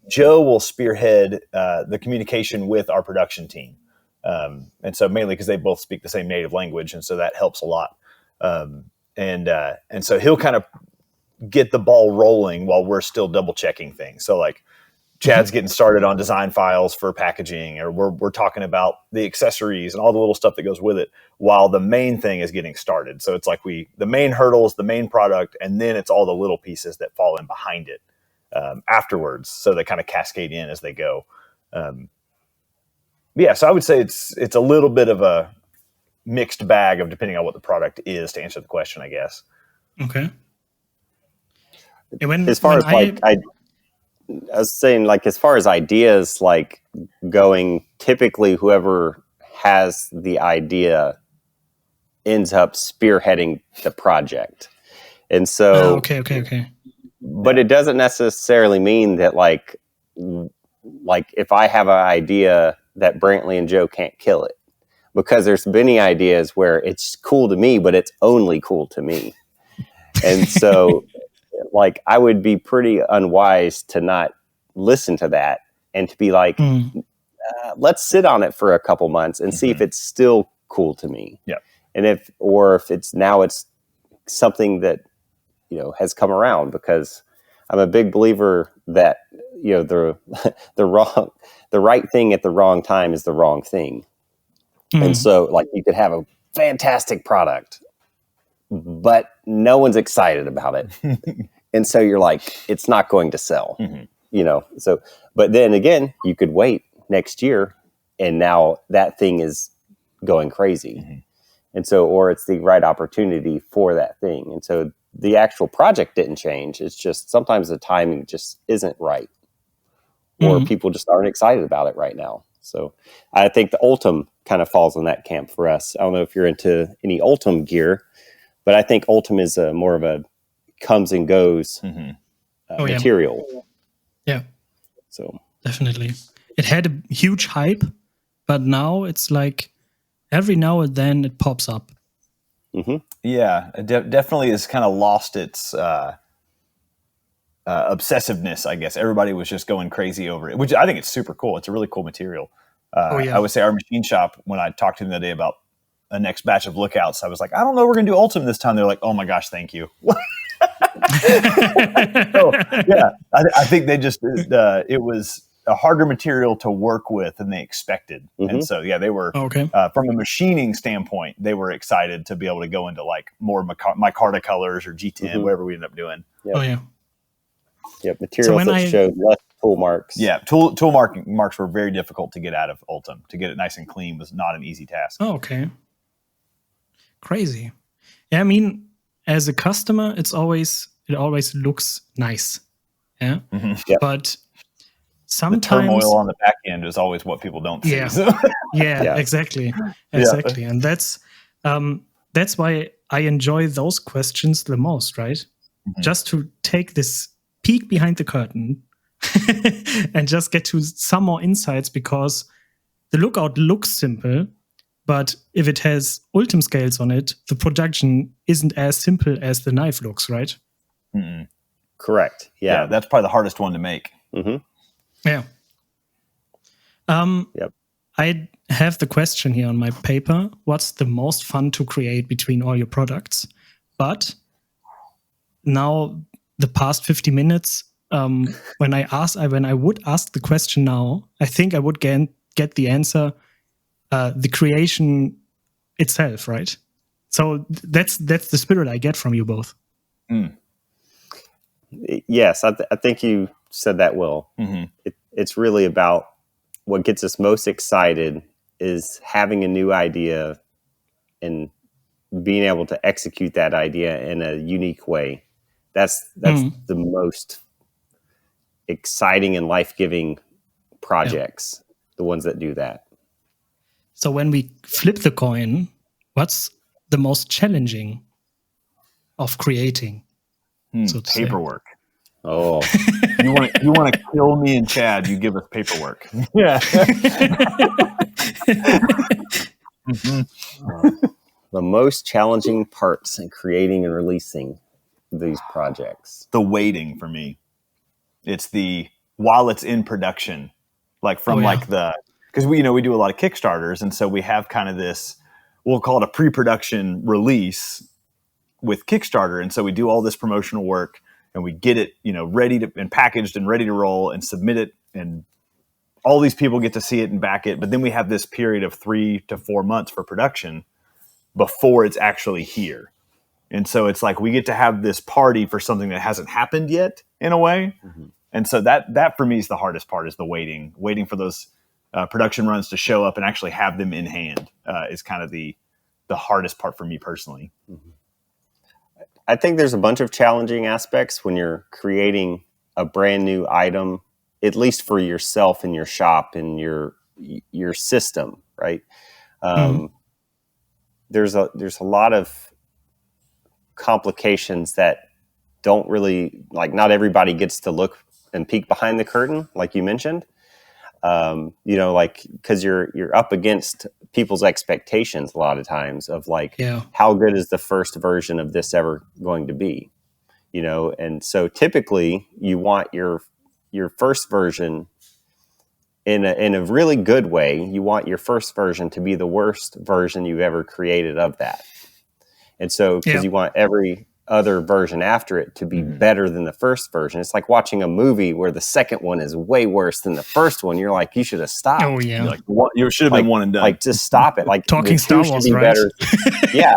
Joe will spearhead the communication with our production team. And so mainly because they both speak the same native language. And so that helps a lot. And so he'll kind of get the ball rolling while we're still double checking things. So like Chad's getting started on design files for packaging, or we're talking about the accessories and all the little stuff that goes with it while the main thing is getting started. So it's like the main hurdles, the main product, and then it's all the little pieces that fall in behind it afterwards. So they kind of cascade in as they go. So I would say it's a little bit of a mixed bag of depending on what the product is, to answer the question, I guess. Okay. I was saying, like, as far as ideas, like going, typically whoever has the idea ends up spearheading the project. And so, okay. But it doesn't necessarily mean that like if I have an idea that Brantley and Joe can't kill it, because there's many ideas where it's cool to me, but it's only cool to me. And so like I would be pretty unwise to not listen to that and to be like, let's sit on it for a couple months and see if it's still cool to me. Yeah. And if it's something that, has come around, because I'm a big believer that, the right thing at the wrong time is the wrong thing. And so like you could have a fantastic product, but no one's excited about it. And so you're like, it's not going to sell, so, but then again, you could wait next year and now that thing is going crazy. And so, or it's the right opportunity for that thing. And so the actual project didn't change. It's just sometimes the timing just isn't right, or people just aren't excited about it right now. So I think the Ultim kind of falls in that camp for us. I don't know if you're into any Ultim gear, but I think Ultim is more of a comes and goes material. Yeah. So definitely. It had a huge hype, but now it's like every now and then it pops up. Yeah, it definitely has kind of lost its obsessiveness, I guess. Everybody was just going crazy over it, which I think it's super cool. It's a really cool material. I would say our machine shop, when I talked to them the other day about a next batch of lookouts, I was like, I don't know, we're going to do Ultim this time. They're like, oh my gosh, thank you. So, yeah, I think they just, it was a harder material to work with than they expected. And so, yeah, they were, from a machining standpoint, they were excited to be able to go into like more micarta colors or G10, whatever we ended up doing. Yep. Yep, materials that showed less tool marks. Yeah, tool marks were very difficult to get out of Ultim. To get it nice and clean was not an easy task. Oh, okay. Crazy. Yeah, I mean, as a customer, it always looks nice. Yeah. But sometimes the turmoil on the back end is always what people don't see. Yeah, exactly. And that's why I enjoy those questions the most, right? Just to take this peek behind the curtain and just get to some more insights, because the lookout looks simple, but if it has Ultim scales on it, the production isn't as simple as the knife looks, right? Correct. Yeah, that's probably the hardest one to make. Yeah. I have the question here on my paper. What's the most fun to create between all your products? But now the past 50 minutes, when I would ask the question now, I think I would get the answer, the creation itself, right? So that's the spirit I get from you both. Yes, I think you said that well. It's really about what gets us most excited is having a new idea and being able to execute that idea in a unique way. That's the most exciting and life-giving projects, the ones that do that. So when we flip the coin, what's the most challenging of creating? So to say? Paperwork. Oh, You want to kill me and Chad? You give us paperwork. Yeah. the most challenging parts in creating and releasing these projects. The waiting for me. It's while it's in production, like from because we do a lot of Kickstarters, and so we have kind of this, we'll call it a pre-production release with Kickstarter, and so we do all this promotional work and we get it, ready to and packaged and ready to roll and submit it, and all these people get to see it and back it. But then we have this period of 3 to 4 months for production before it's actually here. And so it's like we get to have this party for something that hasn't happened yet, in a way. Mm-hmm. And so that for me is the hardest part, is the waiting for those production runs to show up and actually have them in hand is kind of the hardest part for me personally. Mm-hmm. I think there's a bunch of challenging aspects when you're creating a brand new item, at least for yourself and your shop and your system, right? There's a lot of complications that don't really, like, not everybody gets to look and peek behind the curtain, like you mentioned. Because you're up against people's expectations a lot of times of how good is the first version of this ever going to be, and so typically you want your first version in a really good way. You want your first version to be the worst version you've ever created of that. And so, because you want every other version after it to be better than the first version. It's like watching a movie where the second one is way worse than the first one. You're like, you should have stopped. Oh yeah, you're like, what? You should have been one and done. Like, just stop it. Like, talking Star Wars, right? Yeah.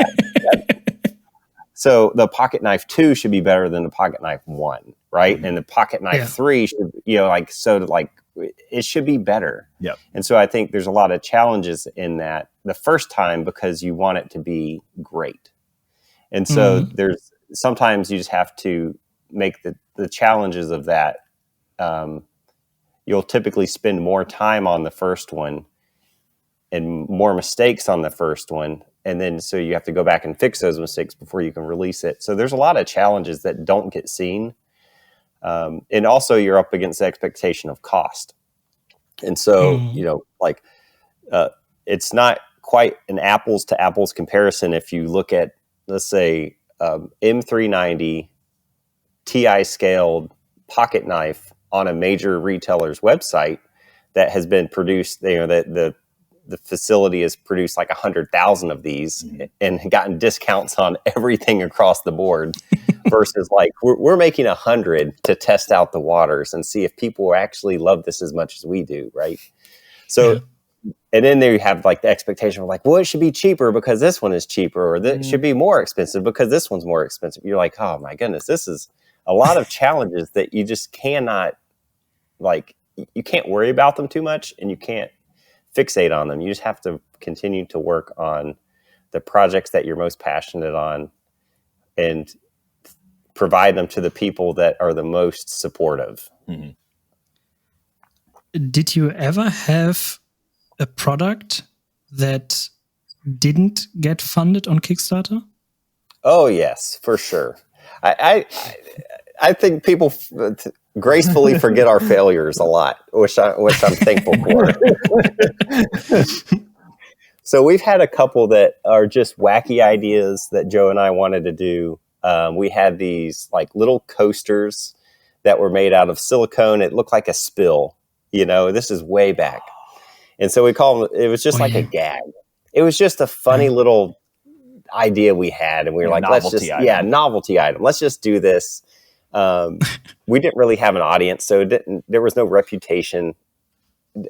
So the Pocket Knife 2 should be better than the Pocket Knife 1, right? Mm-hmm. And the Pocket Knife 3 should, it should be better. Yep. And so I think there's a lot of challenges in that the first time, because you want it to be great. And so sometimes you just have to make the challenges of that. You'll typically spend more time on the first one and more mistakes on the first one. And then so you have to go back and fix those mistakes before you can release it. So there's a lot of challenges that don't get seen. And also you're up against the expectation of cost. And so, it's not quite an apples to apples comparison if you look at, let's say, M390 TI scaled pocket knife on a major retailer's website that has been produced, the facility has produced like 100,000 of these and gotten discounts on everything across the board versus like we're making 100 to test out the waters and see if people actually love this as much as we do. Right. So, and then there you have like the expectation of like, well, it should be cheaper because this one is cheaper, or it should be more expensive because this one's more expensive. You're like, oh my goodness, this is a lot of challenges that you just cannot, like, you can't worry about them too much and you can't fixate on them. You just have to continue to work on the projects that you're most passionate on and provide them to the people that are the most supportive. Mm-hmm. Did you ever have a product that didn't get funded on Kickstarter? Oh yes, for sure. I think people gracefully forget our failures a lot, which I'm thankful for. So we've had a couple that are just wacky ideas that Joe and I wanted to do. We had these like little coasters that were made out of silicone. It looked like a spill. This is way back. And so we call them, it was just a gag. It was just a funny little idea we had. And we were like, novelty item. Let's just do this. We didn't really have an audience, so there was no reputation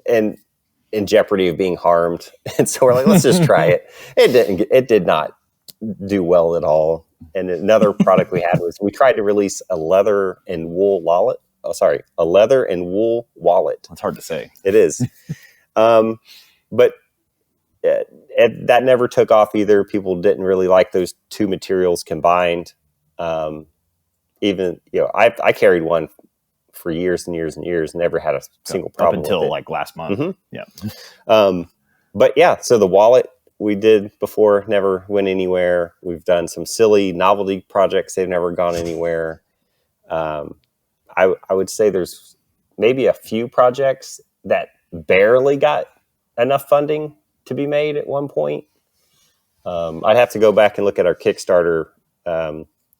and in jeopardy of being harmed. And so we're like, let's just try it. It did not do well at all. And another product we had was we tried to release a leather and wool wallet. That's hard to say. It is. But that never took off either. People didn't really like those two materials combined. I carried one for years and years and years, never had a single Up problem until with it. like last month. Mhm. Yeah. But yeah, so the wallet we did before never went anywhere. We've done some silly novelty projects. They've never gone anywhere. I would say there's maybe a few projects that barely got enough funding to be made at one point. I'd have to go back and look at our Kickstarter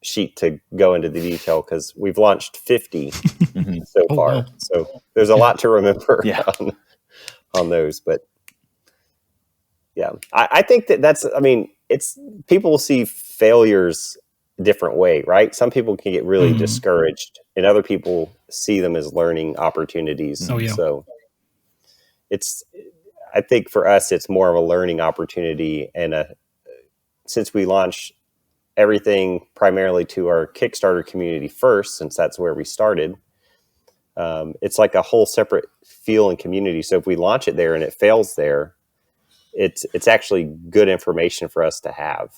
sheet to go into the detail, because we've launched 50 so far. wow. So there's a lot to remember Yeah. on those. But yeah, I think that's, I mean, it's, people will see failures a different way, right? Some people can get really discouraged, and other people see them as learning opportunities. Oh, yeah. So I think for us, it's more of a learning opportunity. And since we launched everything primarily to our Kickstarter community first, since that's where we started, it's like a whole separate feel and community. So if we launch it there and it fails there, it's actually good information for us to have.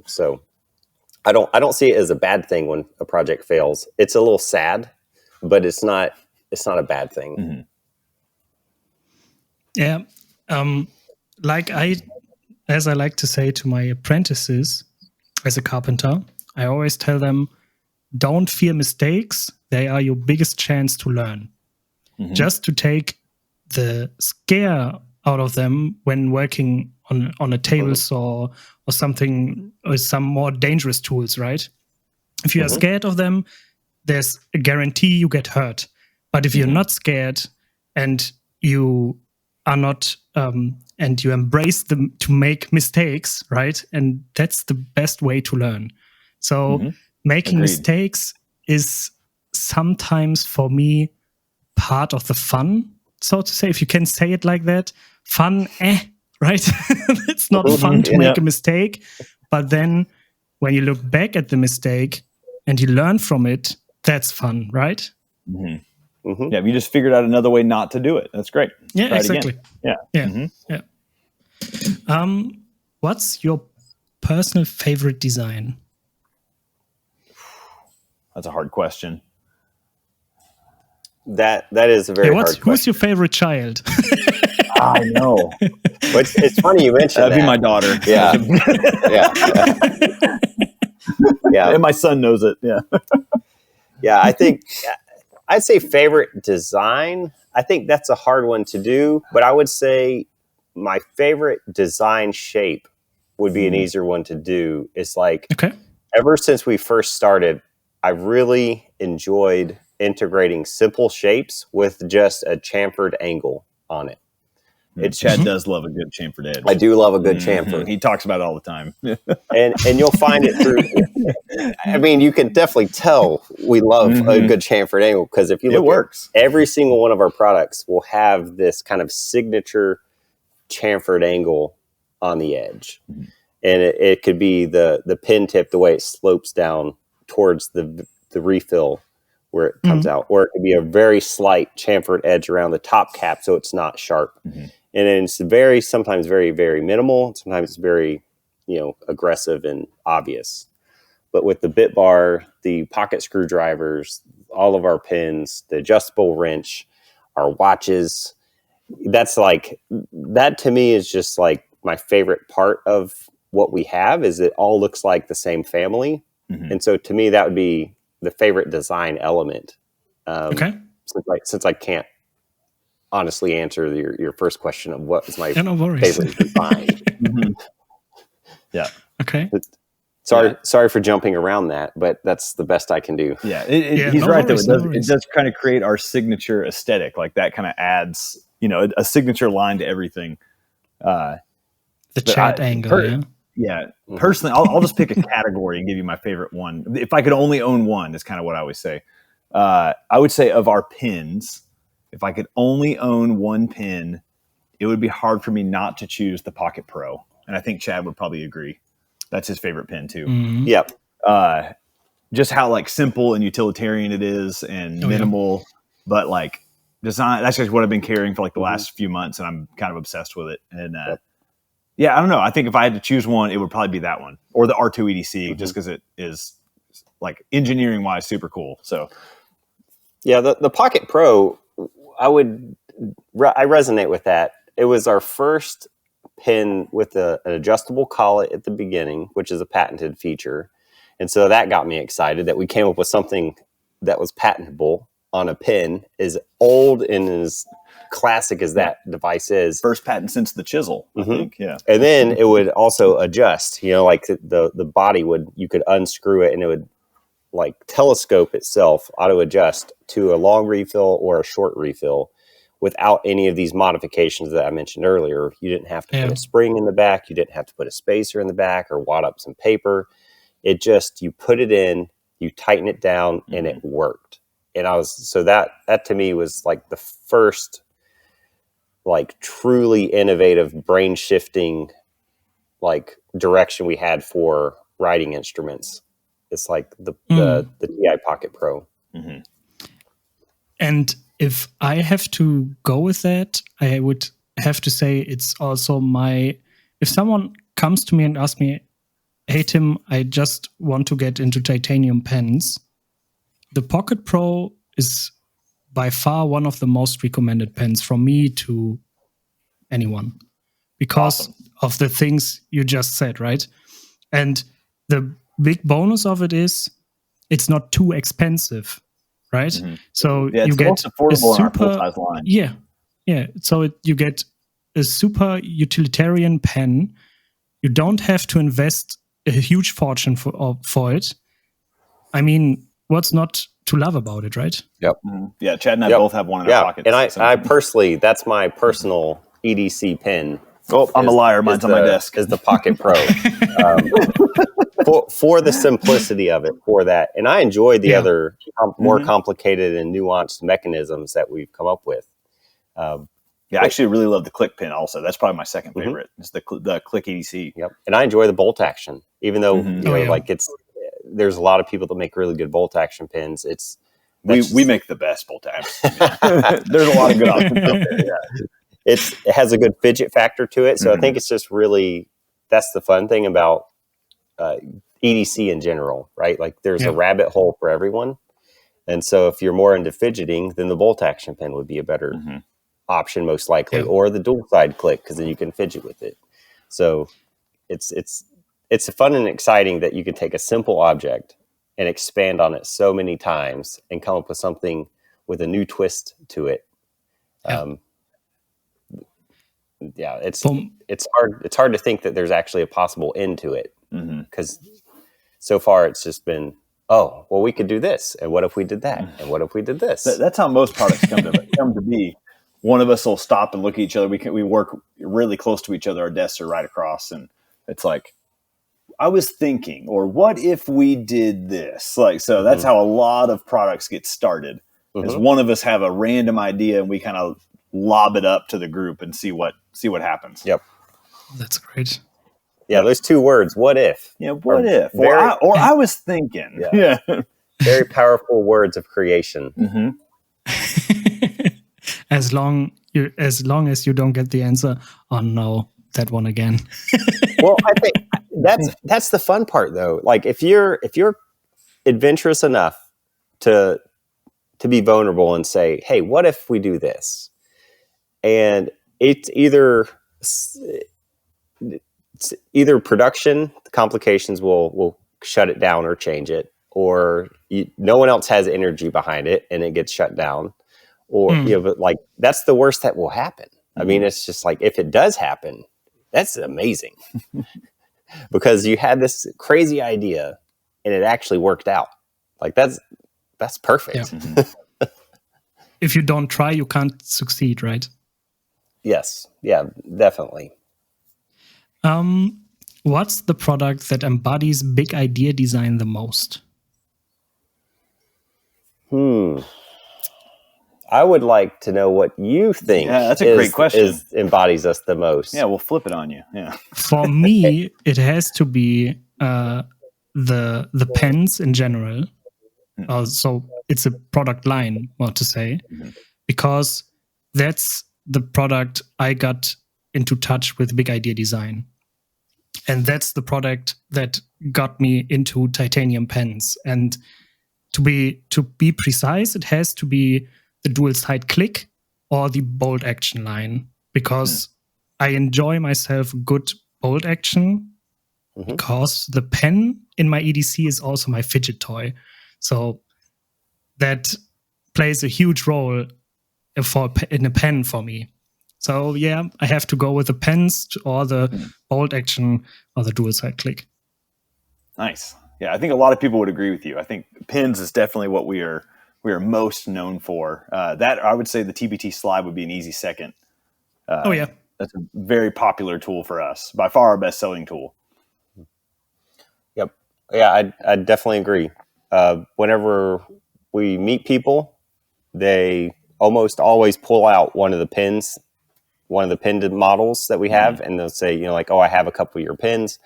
So I don't see it as a bad thing when a project fails. It's a little sad, but it's not a bad thing. Yeah. As I like to say to my apprentices as a carpenter, I always tell them, don't fear mistakes. They are your biggest chance to learn. Just to take the scare out of them when working on a table saw or something, or some more dangerous tools, right? If you are scared of them, there's a guarantee you get hurt. But if you're not scared and you are not, and you embrace them to make mistakes, right? And that's the best way to learn. So making mistakes is sometimes for me part of the fun, so to say, if you can say it like that. Fun, right? It's not fun to make a mistake, but then when you look back at the mistake and you learn from it, that's fun, right? Yeah, you just figured out another way not to do it. That's great. Yeah, Try exactly. It again. Yeah. What's your personal favorite design? That's a hard question. That is a very hard question. Who's your favorite child? I know. It's funny you mentioned That'd be my daughter. Yeah. Yeah. And my son knows it. Yeah. Yeah, I think I'd say favorite design. I think that's a hard one to do, but I would say my favorite design shape would be an easier one to do. It's like, ever since we first started, I really enjoyed integrating simple shapes with just a chamfered angle on it. Chad does love a good chamfered edge. I do love a good chamfer. He talks about it all the time. and you'll find it through. I mean, you can definitely tell we love a good chamfered angle, because if you look, it works. Every single one of our products will have this kind of signature chamfered angle on the edge, and it could be the pin tip, the way it slopes down towards the refill where it comes out, or it could be a very slight chamfered edge around the top cap so it's not sharp. And it's sometimes very, very minimal. Sometimes it's very, aggressive and obvious. But with the bit bar, the pocket screwdrivers, all of our pins, the adjustable wrench, our watches, that to me is just like my favorite part of what we have, is it all looks like the same family. And so to me, that would be the favorite design element. Since I can't honestly answer your first question of what is my favorite design. Yeah. Okay. Sorry for jumping around that, but that's the best I can do. Yeah. He's right though. It does kind of create our signature aesthetic. Like that kind of adds, a signature line to everything. The chat angle. Yeah. Personally, I'll just pick a category and give you my favorite one. If I could only own one, is kind of what I always say. I would say of our pins, if I could only own one pin, it would be hard for me not to choose the Pocket Pro. And I think Chad would probably agree. That's his favorite pin too. Yep. Just how like simple and utilitarian it is, and minimal, but like design. That's just what I've been carrying for like the last few months, and I'm kind of obsessed with it. And yeah, I don't know. I think if I had to choose one, it would probably be that one, or the R2 EDC, just because it is like engineering wise super cool. So Yeah, the Pocket Pro, I resonate with that. It was our first pen with an adjustable collet at the beginning, which is a patented feature. And so that got me excited that we came up with something that was patentable on a pen, as old and as classic as that device is. First patent since the chisel, I think. Yeah. And then it would also adjust, like the body you could unscrew it and it would like telescope itself, auto adjust to a long refill or a short refill without any of these modifications that I mentioned earlier. You didn't have to put a spring in the back. You didn't have to put a spacer in the back or wad up some paper. It just, you put it in, you tighten it down, and it worked. And that to me was like the first like truly innovative brain shifting like direction we had for writing instruments. It's like the TI Pocket Pro. Mm-hmm. And if I have to go with that, I would have to say it's also if someone comes to me and asks me, hey, Tim, I just want to get into titanium pens, the Pocket Pro is by far one of the most recommended pens from me to anyone because of the things you just said, right? And the big bonus of it is it's not too expensive, right? Mm-hmm. So you get affordable in our full-size line. Yeah. So you get a super utilitarian pen. You don't have to invest a huge fortune for it. I mean, what's not to love about it, right? Yep. Mm-hmm. Yeah, Chad and I both have one in our pockets. And I personally, that's my personal EDC pen. Oh, I'm a liar. Mine's on my desk. Is the Pocket Pro. For the simplicity of it, for that. And I enjoy the other more complicated and nuanced mechanisms that we've come up with. I actually really love the click pin also. That's probably my second favorite. It's the click EDC. Yep. And I enjoy the bolt action, even though there's a lot of people that make really good bolt action pins. We make the best bolt action. There's a lot of good options out there. Yeah. It has a good fidget factor to it. So I think it's just really, that's the fun thing about EDC in general, right? Like there's a rabbit hole for everyone. And so if you're more into fidgeting, then the bolt action pen would be a better option, most likely, or the dual side click, because then you can fidget with it. So it's fun and exciting that you can take a simple object and expand on it so many times and come up with something with a new twist to it. It's hard to think that there's actually a possible end to it, because so far it's just been, oh, well, we could do this, and what if we did that, and what if we did this? That's how most products come to be. One of us will stop and look at each other. We work really close to each other. Our desks are right across, and it's like, I was thinking, or what if we did this? Like, so that's how a lot of products get started. Is one of us have a random idea, and we kind of lob it up to the group and see what happens. Yep, that's great. Yeah, those two words, what if? Yeah, what if? I was thinking. Yeah. Very powerful words of creation. As long as you don't get the answer, oh no, that one again. Well, I think that's the fun part, though. Like if you're adventurous enough to be vulnerable and say, hey, what if we do this? And it's either production, the complications will shut it down or change it, or no one else has energy behind it and it gets shut down, or but like that's the worst that will happen. I mean, it's just like, if it does happen, that's amazing because you had this crazy idea and it actually worked out. Like that's perfect. Yeah. If you don't try, you can't succeed, right? Yes. Yeah, definitely. What's the product that embodies big idea design the most? I would like to know what you think. Yeah, that's a great question. Embodies us the most. Yeah, we'll flip it on you. Yeah. For me, it has to be the pens in general. So it's a product line, what to say, because that's the product I got into touch with big idea design. And that's the product that got me into titanium pens. And to be precise, it has to be the dual side click or the bold action line, because I enjoy myself good bold action, because the pen in my EDC is also my fidget toy. So that plays a huge role in a pen for me. So yeah, I have to go with the pens or the bold action or the dual side click. Nice. Yeah, I think a lot of people would agree with you. I think pins is definitely what we are most known for. That I would say the TPT Slide would be an easy second. That's a very popular tool for us. By far our best selling tool. Yep. Yeah, I definitely agree. Whenever we meet people, they almost always pull out one of the pinned models that we have, and they'll say, like, oh, I have a couple of your pins.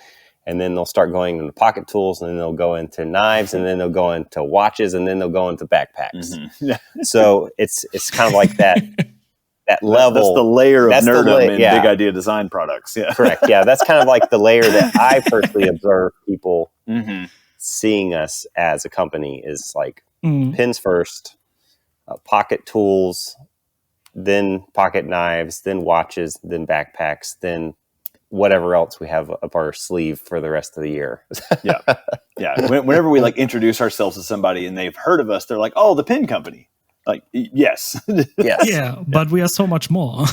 And then they'll start going into pocket tools, and then they'll go into knives, and then they'll go into watches, and then they'll go into backpacks. So it's kind of like that level. That's the layer of nerdom in big idea design products. Yeah, correct. Yeah, that's kind of like the layer that I personally observe people seeing us as a company is like pins first, pocket tools, then pocket knives, then watches, then backpacks, then whatever else we have up our sleeve for the rest of the year. Yeah. Whenever we like introduce ourselves to somebody and they've heard of us, they're like, "Oh, the pin company." Like, yes. Yeah, but we are so much more.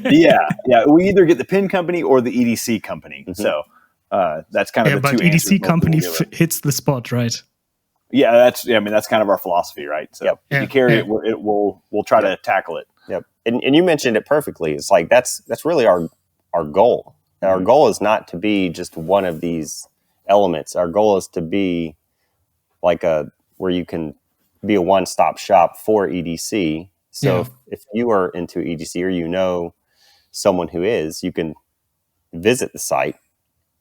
Yeah. We either get the pin company or the EDC company. So that's kind of the two answers. EDC company hits the spot, right? Yeah, that's kind of our philosophy, right? So if you carry it, we'll try to tackle it. Yep. And you mentioned it perfectly. It's like that's really our goal. Our goal is not to be just one of these elements. Our goal is to be like where you can be a one-stop shop for EDC. So if you are into EDC or someone who is, you can visit the site,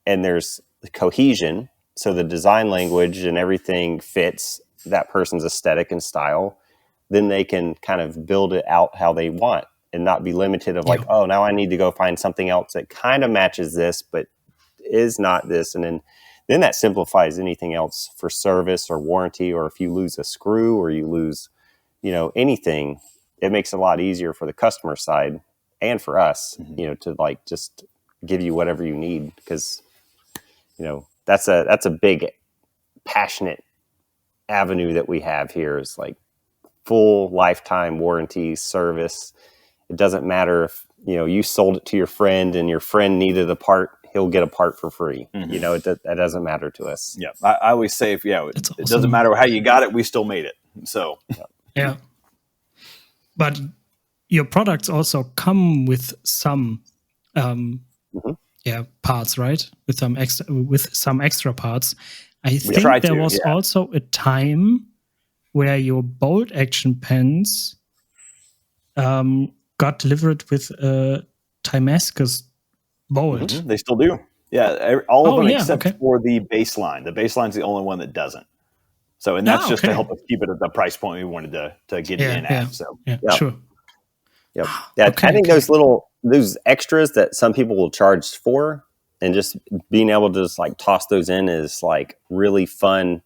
and there's cohesion. So the design language and everything fits that person's aesthetic and style. Then they can kind of build it out how they want, and not be limited of like, oh, now I need to go find something else that kind of matches this, but is not this. And then that simplifies anything else for service or warranty, or if you lose a screw or you lose, anything, it makes it a lot easier for the customer side and for us, to like just give you whatever you need. Because, that's a big, passionate avenue that we have here is like full lifetime warranty service. It doesn't matter if, you sold it to your friend and your friend needed a part, he'll get a part for free. That doesn't matter to us. Yeah. I always say, it doesn't matter how you got it, we still made it. So, yeah. But your products also come with some, parts, right? With some extra parts. I think there was also a time where your bold action pens, got delivered with Timascus bold. They still do. Yeah, all of them except for the baseline. The baseline's the only one that doesn't. So, and that's just to help us keep it at the price point we wanted to get it in at. So, sure. Yep. Yeah, I think those extras that some people will charge for, and just being able to just like toss those in is like really fun.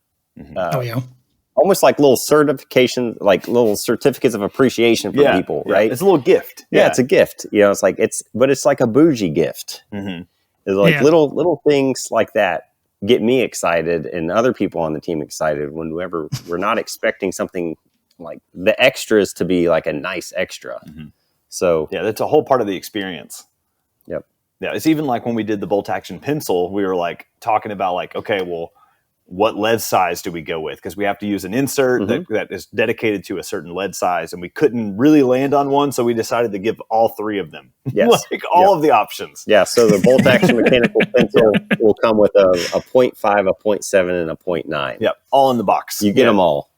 Almost like little certification, like little certificates of appreciation for people, right? It's a little gift. Yeah, it's a gift. It's like but it's like a bougie gift. It's like little things like that get me excited and other people on the team excited whenever we're not expecting something like the extras to be like a nice extra. So that's a whole part of the experience. Yep. Yeah, it's even like when we did the bolt action pencil, we were like talking about like, okay, well, what lead size do we go with? Because we have to use an insert that is dedicated to a certain lead size, and we couldn't really land on one, so we decided to give all three of them. Yes. Like all of the options. Yeah, so the bolt action mechanical pencil will come with a 0.5, a 0.7, and a 0.9. Yep, all in the box. You get them all.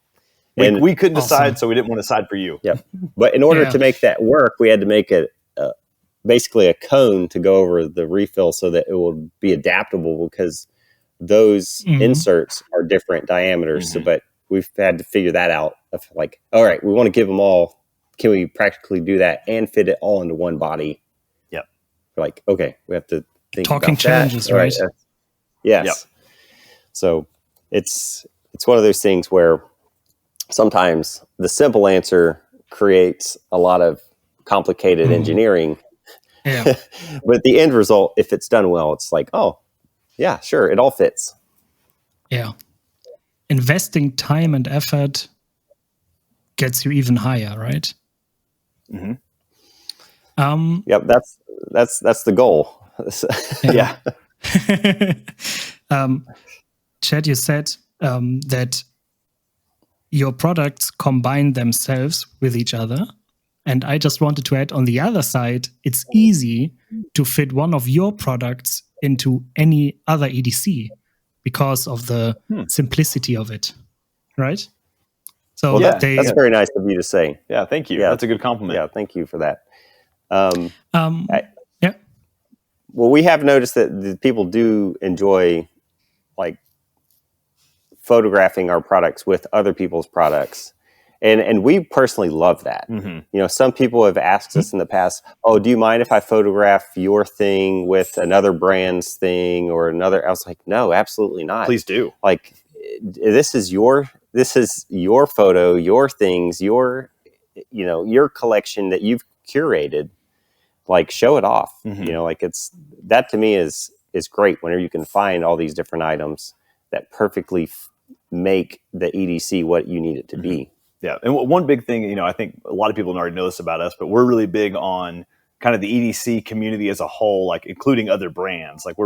And we couldn't decide, so we didn't want to decide for you. Yep. But in order to make that work, we had to make basically a cone to go over the refill so that it will be adaptable, because those inserts are different diameters. So, but we've had to figure that out. Of like, all right, we want to give them all. Can we practically do that and fit it all into one body? Yep. We're like, okay, we have to think talking about challenges, that. right? Yes. Yep. So it's one of those things where sometimes the simple answer creates a lot of complicated engineering. Yeah. But the end result, if it's done well, it's like, oh, yeah, sure, it all fits. Yeah. Investing time and effort gets you even higher, right? Yep, that's the goal. Yeah. Chad, you said that your products combine themselves with each other. And I just wanted to add, on the other side, it's easy to fit one of your products into any other EDC because of the simplicity of it, right? So Well, that's very nice of you to say. Yeah, thank you. Yeah. That's a good compliment. Yeah, thank you for that. Yeah. Well, we have noticed that the people do enjoy like photographing our products with other people's products. And we personally love that. You know, some people have asked us in the past, oh, do you mind if I photograph your thing with another brand's thing or another? I was like, no, absolutely not. Please do. Like, this is your photo, your things, your collection that you've curated. Like, show it off. You know, like that to me is great whenever you can find all these different items that perfectly make the EDC what you need it to be. Yeah. And one big thing, you know, I think a lot of people already know this about us, but we're really big on kind of the EDC community as a whole, like including other brands. Like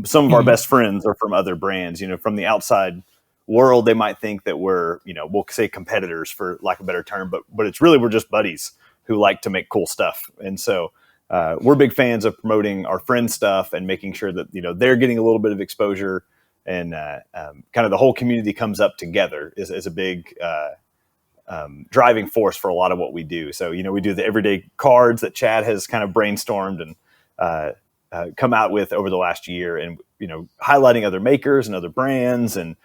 some of our best friends are from other brands. You know, from the outside world, they might think that we're, you know, we'll say competitors for lack of a better term, but it's really, we're just buddies who like to make cool stuff. And so we're big fans of promoting our friends' stuff and making sure that, you know, they're getting a little bit of exposure, and kind of the whole community comes up together is a big driving force for a lot of what we do. So, you know, we do the everyday cards that Chad has kind of brainstormed and come out with over the last year, and, you know, highlighting other makers and other brands, and,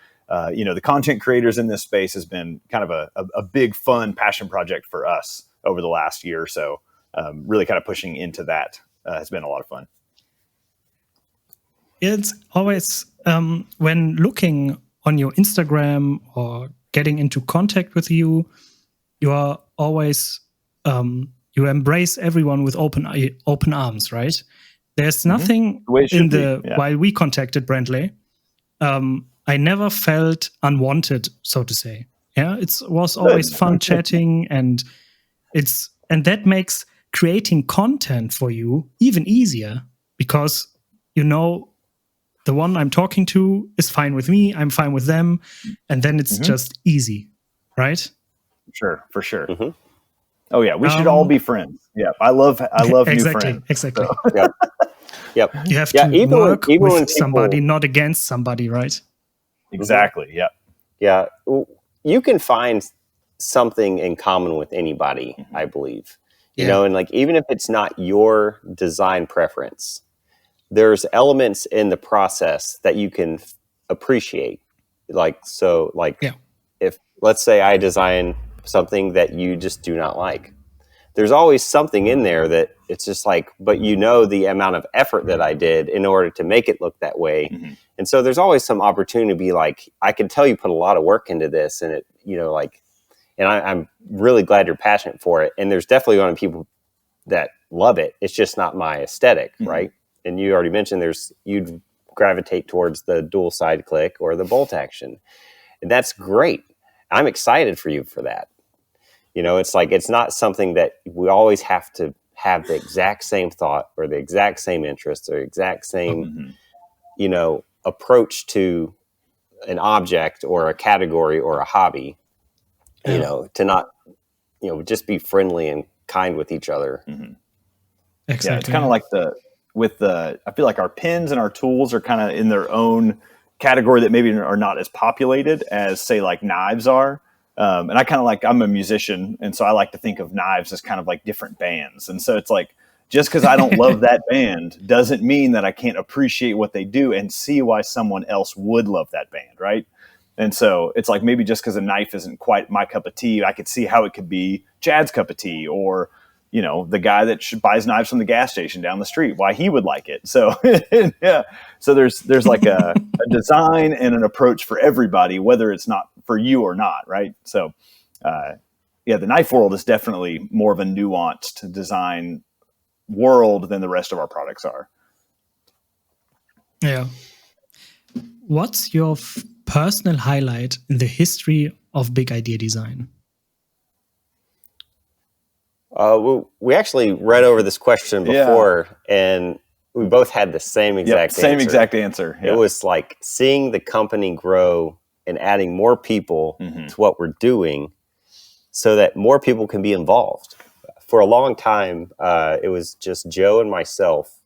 you know, the content creators in this space has been kind of a big, fun passion project for us over the last year or so. Really kind of pushing into that has been a lot of fun. It's always, when looking on your Instagram or getting into contact with you, you are always, you embrace everyone with open arms, right? There's nothing while we contacted Brantley, I never felt unwanted, so to say. Yeah, it was always fun chatting, and that makes creating content for you even easier, because, you know, the one I'm talking to is fine with me, I'm fine with them, and then it's just easy, right? Sure, for sure. Oh yeah, we should all be friends. Yeah, I love new friends. Exactly. So. Yep. You have to work with somebody, not against somebody, right? Exactly. Yeah. Yeah. You can find something in common with anybody, I believe. You know, and like, even if it's not your design preference, there's elements in the process that you can appreciate. If, let's say, I design something that you just do not like, there's always something in there that it's just like, but you know, the amount of effort that I did in order to make it look that way. And so there's always some opportunity to be like, I can tell you put a lot of work into this, and it, you know, like, and I'm really glad you're passionate for it. And there's definitely going to be people that love it. It's just not my aesthetic, right? And you already mentioned you'd gravitate towards the dual side click or the bolt action. And that's great. I'm excited for you for that. You know, it's like, it's not something that we always have to have the exact same thought or the exact same interest or exact same, you know, approach to an object or a category or a hobby, you know, to not, you know, just be friendly and kind with each other. Exactly. Yeah, it's kind of like I feel like our pins and our tools are kind of in their own category that maybe are not as populated as, say, like knives are. And I kind of I'm a musician, and so I like to think of knives as kind of like different bands. And so it's like, just because I don't love that band doesn't mean that I can't appreciate what they do and see why someone else would love that band, right? And so it's like, maybe just because a knife isn't quite my cup of tea, I could see how it could be Chad's cup of tea, or, you know, the guy that buys knives from the gas station down the street, why he would like it. So yeah, so there's like a design and an approach for everybody, whether it's not for you or not, right? So the knife world is definitely more of a nuanced design world than the rest of our products are. Yeah. What's your personal highlight in the history of big idea design? We actually read over this question before, and we both had the same exact answer. Exact answer. It was like seeing the company grow and adding more people to what we're doing so that more people can be involved. For a long time, it was just Joe and myself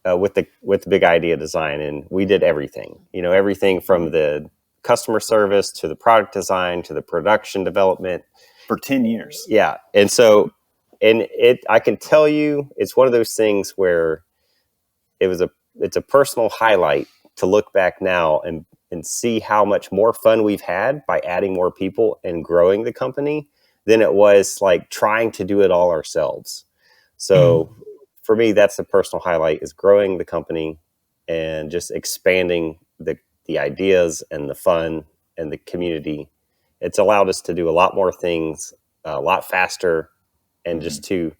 with the big idea design, and we did everything. Everything from the customer service to the product design to the production development. For 10 years. Yeah. And so, I can tell you, it's one of those things where it's a personal highlight to look back now and see how much more fun we've had by adding more people and growing the company than it was like trying to do it all ourselves. So for me, that's the personal highlight, is growing the company and just expanding the ideas and the fun and the community. It's allowed us to do a lot more things a lot faster, and just to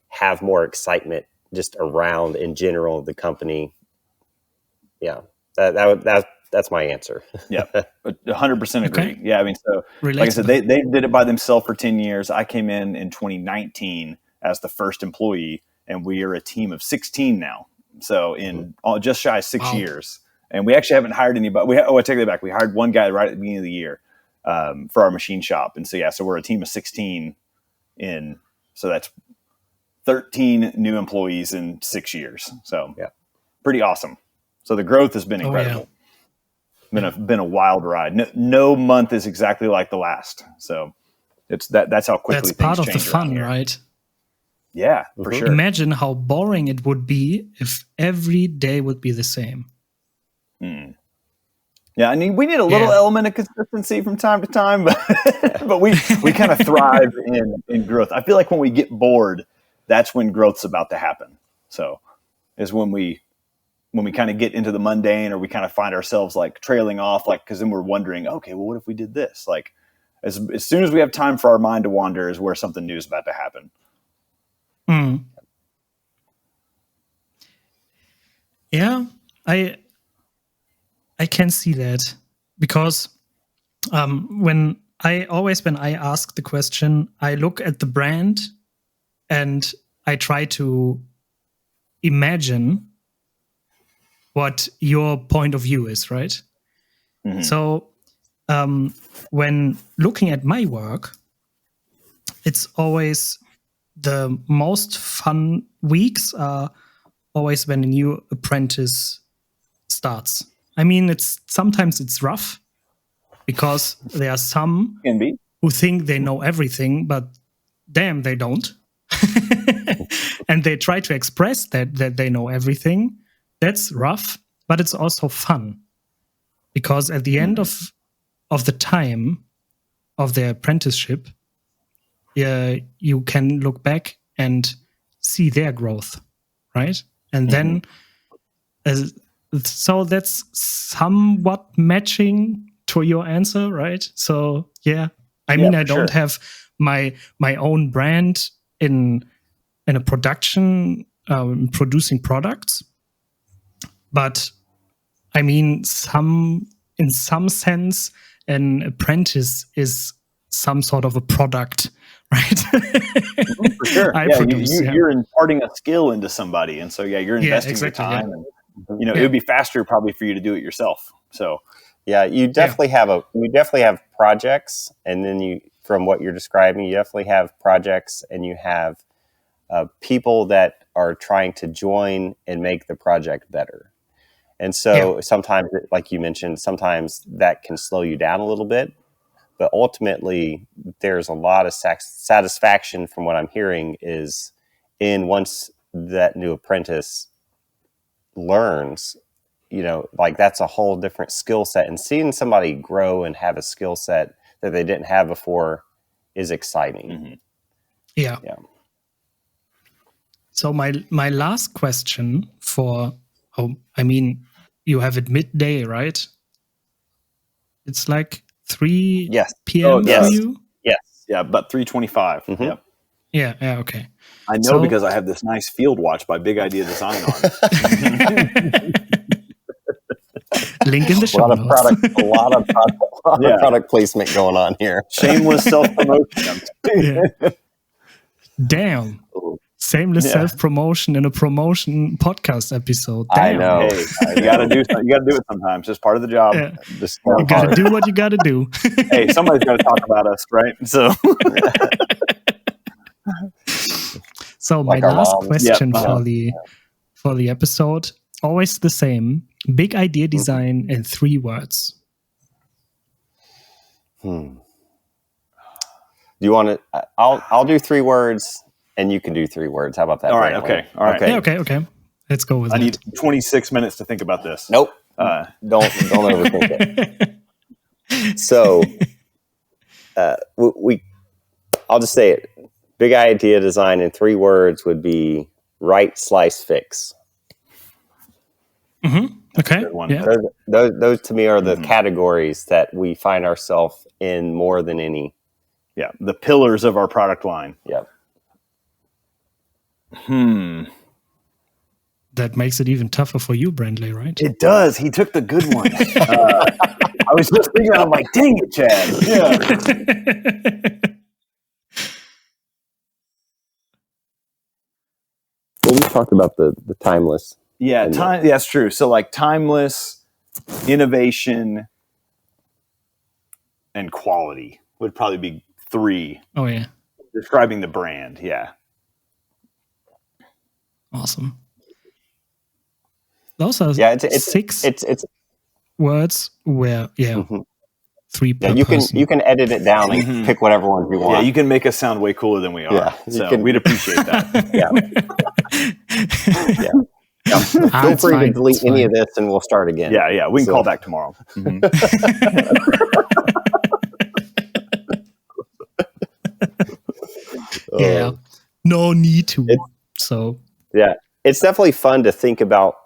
have more excitement just around in general the company. Yeah, that's my answer. Yeah, 100% agree. Okay. Yeah, I mean, so Relatable. like I said, they did it by themselves for 10 years. I came in 2019 as the first employee, and we are a team of 16 now. So in just shy of 6 years, and we actually haven't hired anybody. I take that back. We hired one guy right at the beginning of the year for our machine shop, and so we're a team of 16 so that's 13 new employees in 6 years. So pretty awesome. So the growth has been incredible. Been a wild ride. No month is exactly like the last. So that's how quickly that's part things of the change fun, right? Yeah, for sure. Imagine how boring it would be if every day would be the same. Yeah, I mean, we need a little element of consistency from time to time, but we kind of thrive in growth. I feel like when we get bored, that's when growth's about to happen. So is when we kind of get into the mundane, or we kind of find ourselves like trailing off, like, because then we're wondering, okay, well, what if we did this? Like, as soon as we have time for our mind to wander is where something new is about to happen. Yeah, I can see that, because when I ask the question, I look at the brand and I try to imagine what your point of view is, right? So when looking at my work, it's always the most fun weeks are always when a new apprentice starts. I mean, sometimes it's rough, because there are some who think they know everything, but damn, they don't. And they try to express that they know everything. That's rough, but it's also fun, because at the end of the time of their apprenticeship, you can look back and see their growth, right? And then, so that's somewhat matching to your answer, right? So yeah, I mean, I don't have my own brand in a production, producing products, but I mean, in some sense, an apprentice is some sort of a product, right? For sure. You're imparting a skill into somebody, and so you're investing your time. And, it would be faster probably for you to do it yourself. So you definitely have projects, and then from what you're describing, you definitely have projects, and you have people that are trying to join and make the project better. And so sometimes, like you mentioned, sometimes that can slow you down a little bit, but ultimately there's a lot of satisfaction from what I'm hearing is once that new apprentice learns, like that's a whole different skill set, and seeing somebody grow and have a skill set that they didn't have before is exciting. Yeah. So my last question you have it midday, right? It's like 3 p.m. for you? Yes. Yeah, about 325. Mm-hmm. Yep. Yeah, okay. I know because I have this nice field watch by Big Idea Design on it. Link in the A show lot of notes. product placement going on here. Shameless self-promotion. Yeah. Damn. Shameless self-promotion in a promotion podcast episode. Damn. I know. Hey, you got to do something. You got to do it sometimes. Just part of the job. Yeah. Just You got to do what you got to do. Hey, somebody's got to talk about us, right? So my last question for the episode, always the same. Big idea design in 3 words. Do you want to? I'll do 3 words, and you can do 3 words. How about that? All right. Okay. All right. Yeah, okay. Let's go with it. I need 26 minutes to think about this. Nope. Don't overthink it. So, I'll just say it. Big idea design in 3 words would be write, slice, fix. Mm-hmm. Okay. Yeah. Those to me are the categories that we find ourselves in more than any. Yeah, the pillars of our product line. Yeah. That makes it even tougher for you, Brandley, right? It does. He took the good one. I was just thinking, I'm like, dang it, Chad. Yeah. Well, we talked about the timeless. Yeah, that's true. So like timeless, innovation, and quality would probably be 3. Oh, yeah. Describing the brand. Yeah. Awesome. Those are 6 words where 3 per person. You can edit it down and pick whatever ones you want. Yeah, you can make us sound way cooler than we are. Yeah, so we'd appreciate that. Feel free to delete any of this and we'll start again. Yeah. We can call back tomorrow. Yeah. No need to. Yeah. It's definitely fun to think about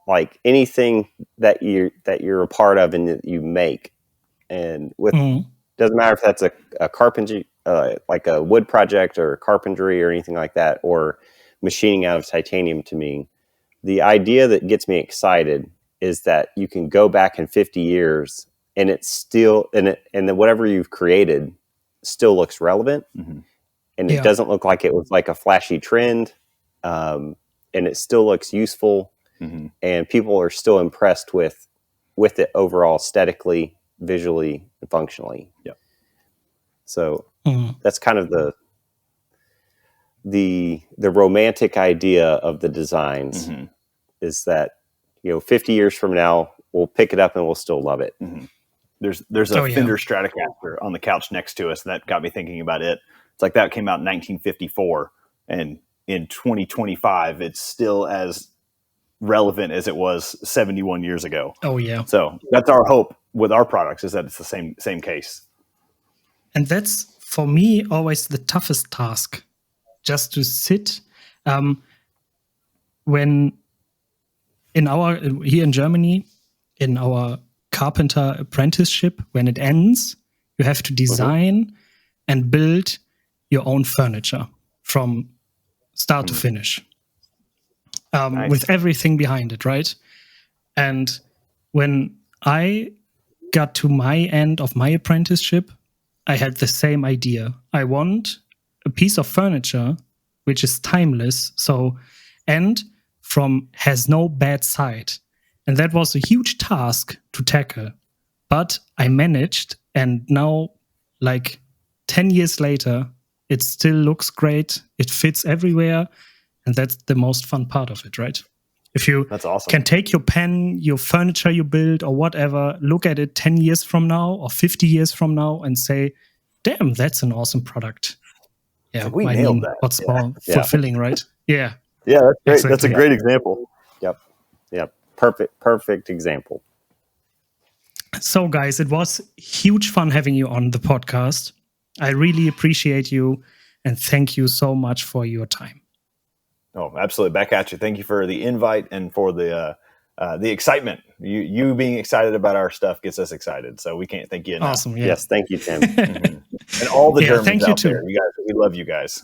like anything that you're a part of and that you make. And doesn't matter if that's a carpentry, like a wood project or carpentry or anything like that, or machining out of titanium. To me, the idea that gets me excited is that you can go back in 50 years and it's still, and then whatever you've created still looks relevant. And it doesn't look like it was like a flashy trend. And it still looks useful. And people are still impressed with it overall, aesthetically, visually, and functionally. Yeah. So that's kind of the romantic idea of the designs is that 50 years from now we'll pick it up and we'll still love it. There's a Fender Stratocaster on the couch next to us, and that got me thinking about it. It's like that came out in 1954, and in 2025 it's still as relevant as it was 71 years ago. Oh yeah. So that's our hope with our products, is that it's the same case. And that's for me always the toughest task, just to sit when here in Germany, in our carpenter apprenticeship, when it ends, you have to design and build your own furniture from start to finish. Nice. With everything behind it, right? And when I got to my end of my apprenticeship, I had the same idea. I want a piece of furniture which is timeless, and has no bad side. And that was a huge task to tackle. But I managed, and now, like 10 years later, it still looks great. It fits everywhere. And that's the most fun part of it, right? If you can take your pen, your furniture you build or whatever, look at it 10 years from now or 50 years from now and say, damn, that's an awesome product. Yeah, we nailed that. What's more fulfilling, right? Yeah. Yeah, that's great. Exactly. That's a great example. Yep. Perfect example. So guys, it was huge fun having you on the podcast. I really appreciate you and thank you so much for your time. Oh, absolutely. Back at you. Thank you for the invite and for the excitement. You being excited about our stuff gets us excited. So we can't thank you enough. Awesome. Yeah. Yes. Thank you, Tim. And all the Yeah, Germans thank you out too. there, you guys, we love you guys.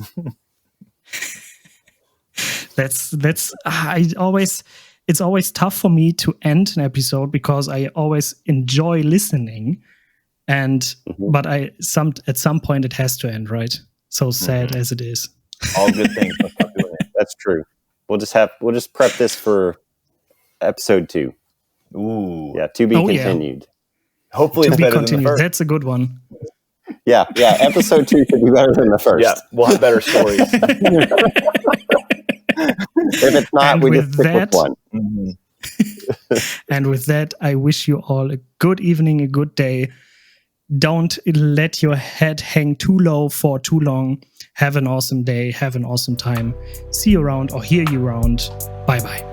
It's always tough for me to end an episode because I always enjoy listening, but at some point it has to end, right? So sad as it is. All good things must come to an end. That's true. We'll just prep this for episode 2. Ooh, Yeah, to be continued. Yeah. Hopefully, it's better than the first. That's a good one. Yeah. Episode 2 should be better than the first. Yeah, we'll have better stories. If it's not, we just stick with one. And with that, I wish you all a good evening, a good day. Don't let your head hang too low for too long. Have an awesome day. Have an awesome time. See you around or hear you around. Bye-bye.